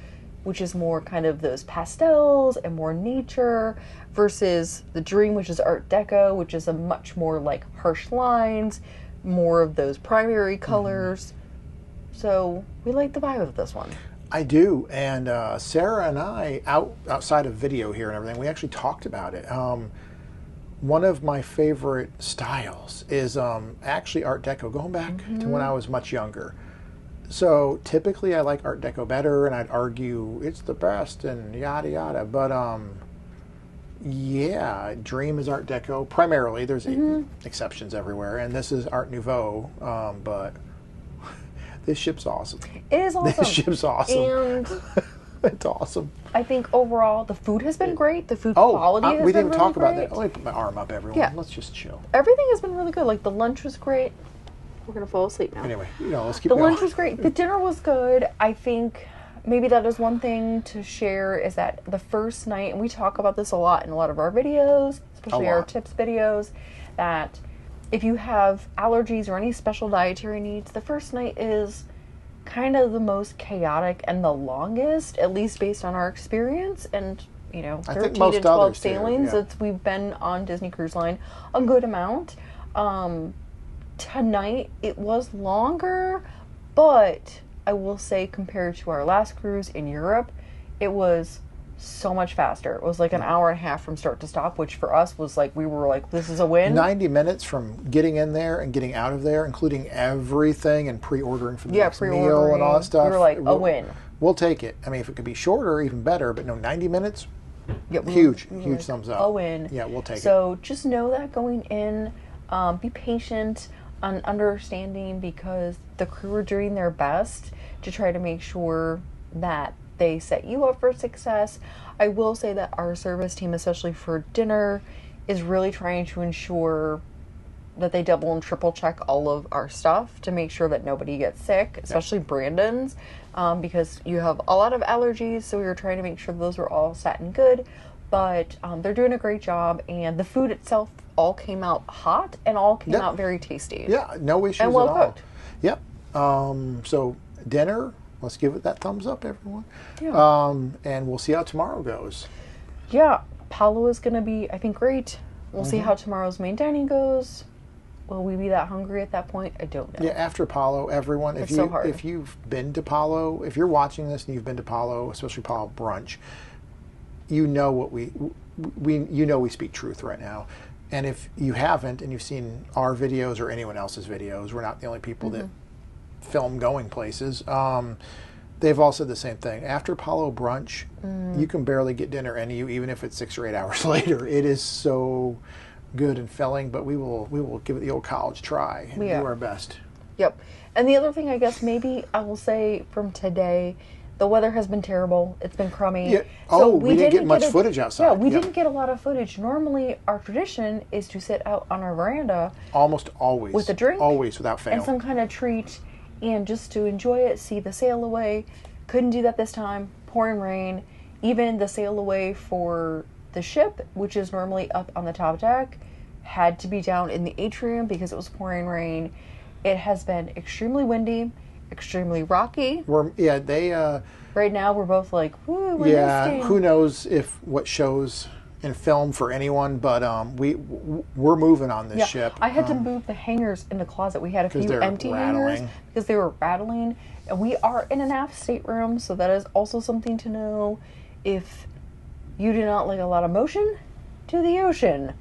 Speaker 7: which is more kind of those pastels and more nature, versus the Dream, which is Art Deco, which is a much more like harsh lines, more of those primary colors. So we like the vibe of this one.
Speaker 6: I do, and Sarah and I, outside of video here and everything, we actually talked about it. One of my favorite styles is actually Art Deco, going back to when I was much younger. So typically I like Art Deco better, and I'd argue it's the best and yada yada. But yeah, Dream is Art Deco primarily. There's exceptions everywhere, and this is Art Nouveau. But this ship's awesome.
Speaker 7: It is awesome.
Speaker 6: This ship's awesome.
Speaker 7: And
Speaker 6: It's awesome.
Speaker 7: I think overall the food has been great. The food quality has
Speaker 6: we
Speaker 7: been
Speaker 6: didn't
Speaker 7: really
Speaker 6: talk about
Speaker 7: great.
Speaker 6: that. Let me put my arm up, everyone.
Speaker 7: Yeah.
Speaker 6: Let's just chill.
Speaker 7: Everything has been really good. Like the lunch was great. We're gonna fall asleep now.
Speaker 6: Anyway, let's keep
Speaker 7: The
Speaker 6: going.
Speaker 7: lunch was great. The dinner was good. I think maybe that is one thing to share is that the first night, and we talk about this a lot in a lot of our videos, especially our tips videos, that if you have allergies or any special dietary needs, the first night is kind of the most chaotic and the longest, at least based on our experience. And,
Speaker 6: I think
Speaker 7: 13
Speaker 6: most
Speaker 7: to 12
Speaker 6: others do,
Speaker 7: sailings,
Speaker 6: yeah.
Speaker 7: we've been on Disney Cruise Line a good amount. Tonight, it was longer, but I will say compared to our last cruise in Europe, it was so much faster. It was like an hour and a half from start to stop, which for us was like, we were like, this is a win.
Speaker 6: 90 minutes from getting in there and getting out of there, including everything and pre-ordering for the next meal and all that stuff.
Speaker 7: We were like, a win.
Speaker 6: We'll take it. I mean, if it could be shorter, even better, but no, 90 minutes,
Speaker 7: Yeah,
Speaker 6: huge
Speaker 7: like,
Speaker 6: thumbs up.
Speaker 7: A win.
Speaker 6: Yeah, we'll take it.
Speaker 7: So just know that going in, be patient and understanding, because the crew are doing their best to try to make sure that they set you up for success. I will say that our service team, especially for dinner, is really trying to ensure that they double and triple check all of our stuff to make sure that nobody gets sick, especially Brandon's, because you have a lot of allergies, so we were trying to make sure those were all set and good. But they're doing a great job, and the food itself all came out hot and all came out very tasty.
Speaker 6: Yeah, no issues
Speaker 7: and well
Speaker 6: at all.
Speaker 7: cooked.
Speaker 6: Yep. So dinner, let's give it that thumbs up, everyone.
Speaker 7: Yeah.
Speaker 6: And we'll see how tomorrow goes.
Speaker 7: Yeah, Palo is going to be, I think, great. We'll see how tomorrow's main dining goes. Will we be that hungry at that point? I don't know.
Speaker 6: Yeah, after Palo, everyone,
Speaker 7: It's so hard.
Speaker 6: if you've been to Palo, if you're watching this and you've been to Palo, especially Palo brunch, you know what we speak truth right now. And if you haven't and you've seen our videos or anyone else's videos, we're not the only people that film going places. They've all said the same thing. After Apollo brunch, you can barely get dinner even if it's 6 or 8 hours later. It is so good and filling, but we will give it the old college try and do our best.
Speaker 7: Yep. And the other thing, I guess, maybe I will say from today, the weather has been terrible. It's been crummy.
Speaker 6: Yeah.
Speaker 7: So
Speaker 6: we didn't get much footage outside.
Speaker 7: Yeah, we didn't get a lot of footage. Normally, our tradition is to sit out on our veranda.
Speaker 6: Almost always.
Speaker 7: With a drink.
Speaker 6: Always, without fail.
Speaker 7: And some kind of treat, and just to enjoy it, see the sail away. Couldn't do that this time. Pouring rain. Even the sail away for the ship, which is normally up on the top deck, had to be down in the atrium because it was pouring rain. It has been extremely windy, extremely rocky.
Speaker 6: Right
Speaker 7: now we're both like, woo, we're nesting.
Speaker 6: Who knows what shows in film for anyone, but we're moving on this ship.
Speaker 7: I had to move the hangers in the closet. We had a few empty hangers because they were rattling. And we are in an aft stateroom, so that is also something to know. If you do not like a lot of motion, to the ocean.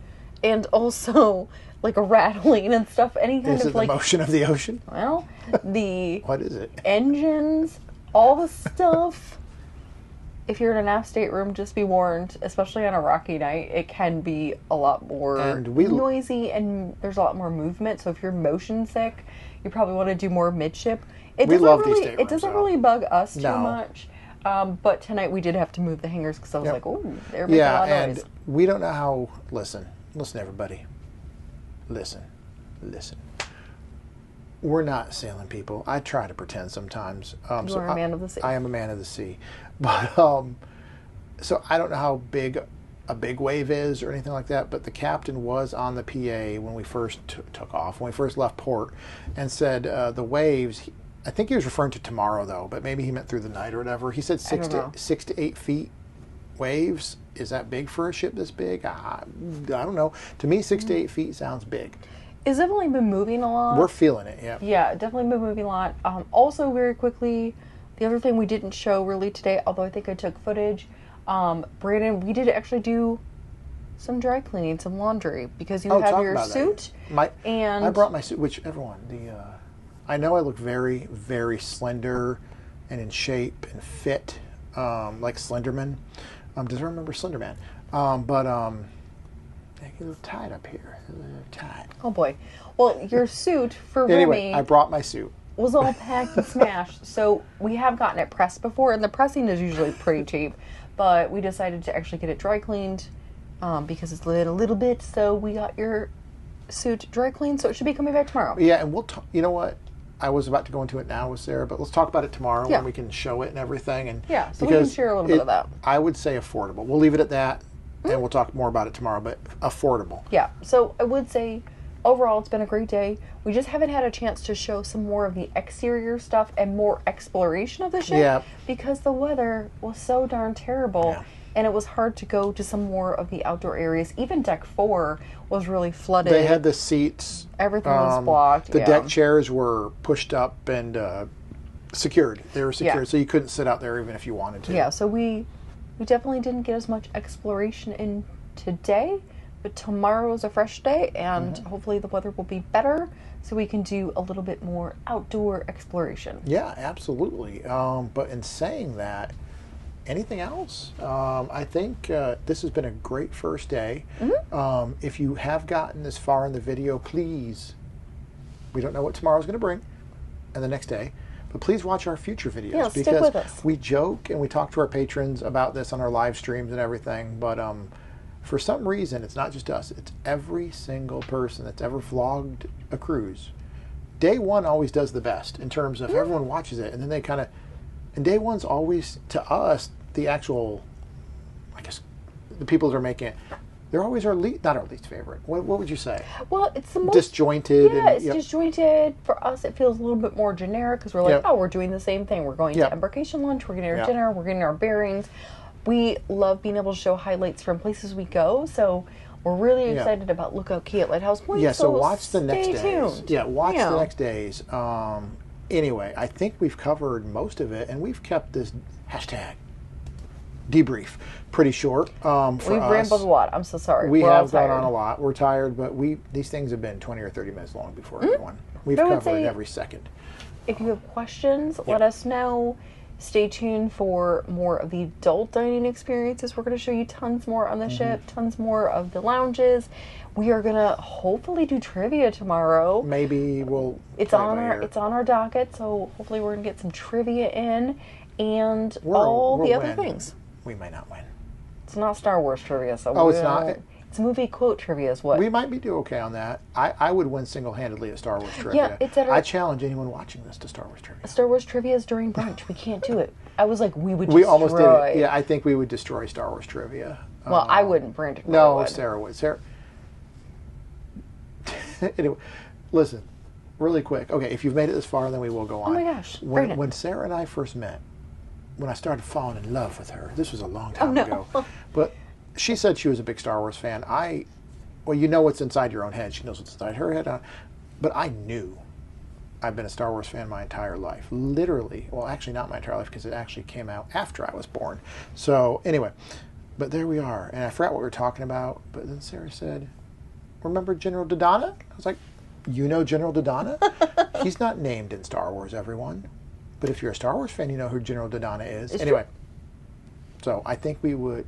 Speaker 7: And also like a rattling and stuff, any kind
Speaker 6: of
Speaker 7: like
Speaker 6: the motion of the ocean?
Speaker 7: Well, the
Speaker 6: what is it?
Speaker 7: Engines, all the stuff. If you're in an aft stateroom, just be warned, especially on a rocky night, it can be a lot more noisy and there's a lot more movement. So if you're motion sick, you probably want to do more midship. It doesn't really bug us too much. But tonight we did have to move the hangers because I was like, oh, they're making a lot of noise.
Speaker 6: And we don't know how. Listen, everybody. Listen. We're not sailing people. I try to pretend sometimes.
Speaker 7: You are a man of the sea.
Speaker 6: I am a man of the sea. But, so I don't know how big a big wave is or anything like that, but the captain was on the PA when we first took off, when we first left port, and said the waves, I think he was referring to tomorrow though, but maybe he meant through the night or whatever. He said 6 to 8 feet waves. Is that big for a ship this big? I don't know. To me, 6 to 8 feet sounds big.
Speaker 7: It's definitely been moving a lot.
Speaker 6: We're feeling it, yeah.
Speaker 7: Yeah, definitely been moving a lot. Also, very quickly, the other thing we didn't show really today, although I think I took footage, Brandon, we did actually do some dry cleaning, some laundry, because you have your suit.
Speaker 6: I brought my suit, whichever one. I know I look very, very slender and in shape and fit, like Slenderman. Does everyone remember Slenderman? A little tight up here. A little tight.
Speaker 7: Oh boy. Well, your suit for
Speaker 6: anyway, I brought my suit.
Speaker 7: Was all packed and smashed. So we have gotten it pressed before, and the pressing is usually pretty cheap. But we decided to actually get it dry cleaned because it's lit a little bit. So we got your suit dry cleaned, so it should be coming back tomorrow.
Speaker 6: Yeah, and we'll talk. You know what? I was about to go into it now with Sarah, but let's talk about it tomorrow when we can show it and everything. And
Speaker 7: so we can share a little bit of that.
Speaker 6: I would say affordable. We'll leave it at that. And we'll talk more about it tomorrow, but affordable.
Speaker 7: Yeah, so I would say overall it's been a great day. We just haven't had a chance to show some more of the exterior stuff and more exploration of the ship because the weather was so darn terrible and it was hard to go to some more of the outdoor areas. Even deck 4 was really flooded.
Speaker 6: They had the seats.
Speaker 7: Everything was blocked.
Speaker 6: The deck chairs were pushed up and secured. They were secured, so you couldn't sit out there even if you wanted to.
Speaker 7: Yeah, so we definitely didn't get as much exploration in today, but tomorrow is a fresh day, and hopefully the weather will be better so we can do a little bit more outdoor exploration.
Speaker 6: Yeah, absolutely. But in saying that, anything else? I think this has been a great first day. If you have gotten this far in the video, please, we don't know what tomorrow's going to bring, and the next day, but please watch our future videos
Speaker 7: stick with us.
Speaker 6: We joke and we talk to our patrons about this on our live streams and everything, but for some reason, it's not just us, it's every single person that's ever vlogged a cruise. Day one always does the best in terms of everyone watches it, and then they kind of, and day one's always, to us, the actual, I guess, the people that are making it, they're always not our least favorite. What would you say?
Speaker 7: Well, it's the most
Speaker 6: disjointed.
Speaker 7: Yeah, it's disjointed. For us, it feels a little bit more generic because we're like, oh, we're doing the same thing. We're going to Embarkation lunch. We're getting our dinner. We're getting our bearings. We love being able to show highlights from places we go. So we're really excited about Lookout Cay at Lighthouse Point.
Speaker 6: Yeah, so watch the next days.
Speaker 7: Tuned.
Speaker 6: Yeah, watch the next days. Anyway, I think we've covered most of it, and we've kept this hashtag debrief pretty short.
Speaker 7: We've rambled a lot. I'm so sorry.
Speaker 6: We have gone on a lot. We're tired, but these things have been 20 or 30 minutes long before everyone. We've covered every second.
Speaker 7: If you have questions, let us know. Stay tuned for more of the adult dining experiences. We're going to show you tons more on the ship, tons more of the lounges. We are going to hopefully do trivia tomorrow.
Speaker 6: Maybe we'll.
Speaker 7: It's on our docket, so hopefully we're going to get some trivia in and
Speaker 6: We'll
Speaker 7: all the other
Speaker 6: win.
Speaker 7: things.
Speaker 6: We might not win.
Speaker 7: It's not Star Wars trivia, so
Speaker 6: Oh, it's not?
Speaker 7: It's movie quote trivia is what.
Speaker 6: We might be do okay on that. I would win single-handedly at Star Wars trivia.
Speaker 7: it's at
Speaker 6: I challenge anyone watching this to Star Wars trivia.
Speaker 7: Star Wars trivia is during brunch. We can't do it. I was like, we would
Speaker 6: We
Speaker 7: destroy.
Speaker 6: almost did it. Yeah, I think we would destroy Star Wars trivia.
Speaker 7: Well, I wouldn't. Brandon
Speaker 6: No,
Speaker 7: would.
Speaker 6: Sarah would. Sarah. Anyway, listen, really quick. Okay, if you've made it this far, then we will go on.
Speaker 7: Oh my gosh,
Speaker 6: When,
Speaker 7: Brandon.
Speaker 6: when Sarah and I first met, when I started falling in love with her, this was a long time
Speaker 7: no.
Speaker 6: ago. But she said she was a big Star Wars fan. Well, you know what's inside your own head. She knows what's inside her head. But I knew I've been a Star Wars fan my entire life. Literally. Well, actually not my entire life because it actually came out after I was born. So anyway, but there we are. And I forgot what we were talking about. But then Sarah said, remember General Dodonna? I was like, you know General Dodonna? He's not named in Star Wars, everyone. But if you're a Star Wars fan, you know who General Dodonna is.
Speaker 7: It's
Speaker 6: anyway, so I think we would,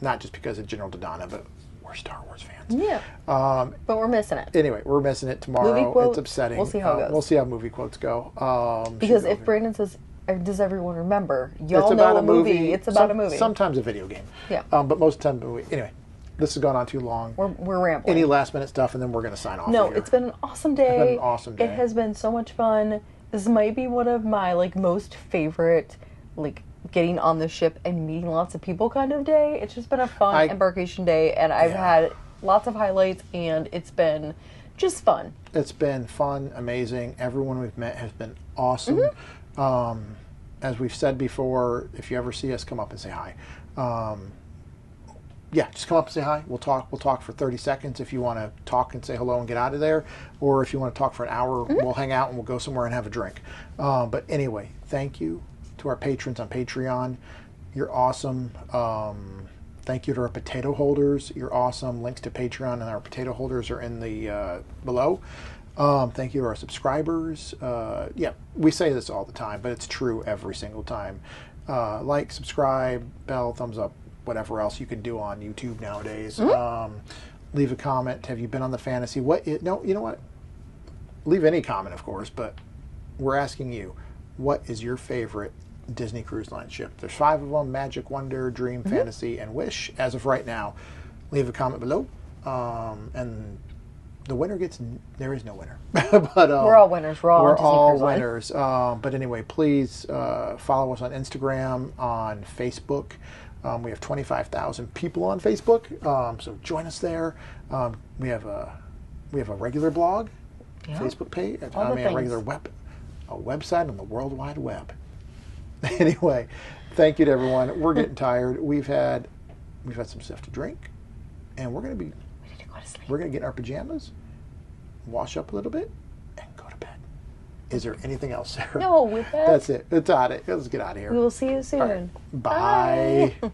Speaker 6: not just because of General Dodonna, but we're Star Wars fans.
Speaker 7: Yeah. But we're missing it.
Speaker 6: Anyway, we're missing it tomorrow.
Speaker 7: Movie quotes,
Speaker 6: it's upsetting.
Speaker 7: we'll see how it goes.
Speaker 6: We'll see how movie quotes go.
Speaker 7: Because
Speaker 6: should
Speaker 7: if
Speaker 6: go
Speaker 7: Brandon says, does everyone remember?
Speaker 6: it's
Speaker 7: Y'all
Speaker 6: about
Speaker 7: know
Speaker 6: a movie.
Speaker 7: It's about a movie.
Speaker 6: Sometimes a video game.
Speaker 7: Yeah.
Speaker 6: But most of the time, a movie. Anyway, this has gone on too long.
Speaker 7: We're rambling.
Speaker 6: Any last minute stuff, and then we're going to sign off.
Speaker 7: No,
Speaker 6: here.
Speaker 7: it's been an awesome day.
Speaker 6: It's been an awesome day.
Speaker 7: It has been so much fun. This might be one of my most favorite getting on the ship and meeting lots of people kind of day. It's just been a fun embarkation day, and I've had lots of highlights, and it's been just fun.
Speaker 6: It's been fun, amazing. Everyone we've met has been awesome. As we've said before, if you ever see us, come up and say hi. Yeah, just come up and say hi. We'll talk. We'll talk for 30 seconds if you want to talk and say hello and get out of there. Or if you want to talk for an hour, we'll hang out and we'll go somewhere and have a drink. But anyway, thank you to our patrons on Patreon. You're awesome. Thank you to our potato holders. You're awesome. Links to Patreon and our potato holders are in the below. Thank you to our subscribers. Yeah, we say this all the time, but it's true every single time. Like, subscribe, bell, thumbs up, whatever else you can do on YouTube nowadays. Leave a comment. Have you been on the fantasy? No, you know what? Leave any comment, of course, but we're asking you, what is your favorite Disney Cruise Line ship? There's 5 of them: Magic, Wonder, Dream, Fantasy, and Wish. As of right now, leave a comment below. And the winner gets, there is no winner. But
Speaker 7: we're all winners. We're all
Speaker 6: winners. But anyway, please follow us on Instagram, on Facebook. We have 25,000 people on Facebook, so join us there. We have a regular blog, Facebook page.
Speaker 7: All the
Speaker 6: a regular website on the World Wide Web. Anyway, thank you to everyone. We're getting tired. We've had some stuff to drink, and we're gonna get in our pajamas, wash up a little bit, and go to bed. Is there anything else, Sarah?
Speaker 7: No, with that.
Speaker 6: That's it. Let's get out of here.
Speaker 7: We will see you soon.
Speaker 6: Right. Bye.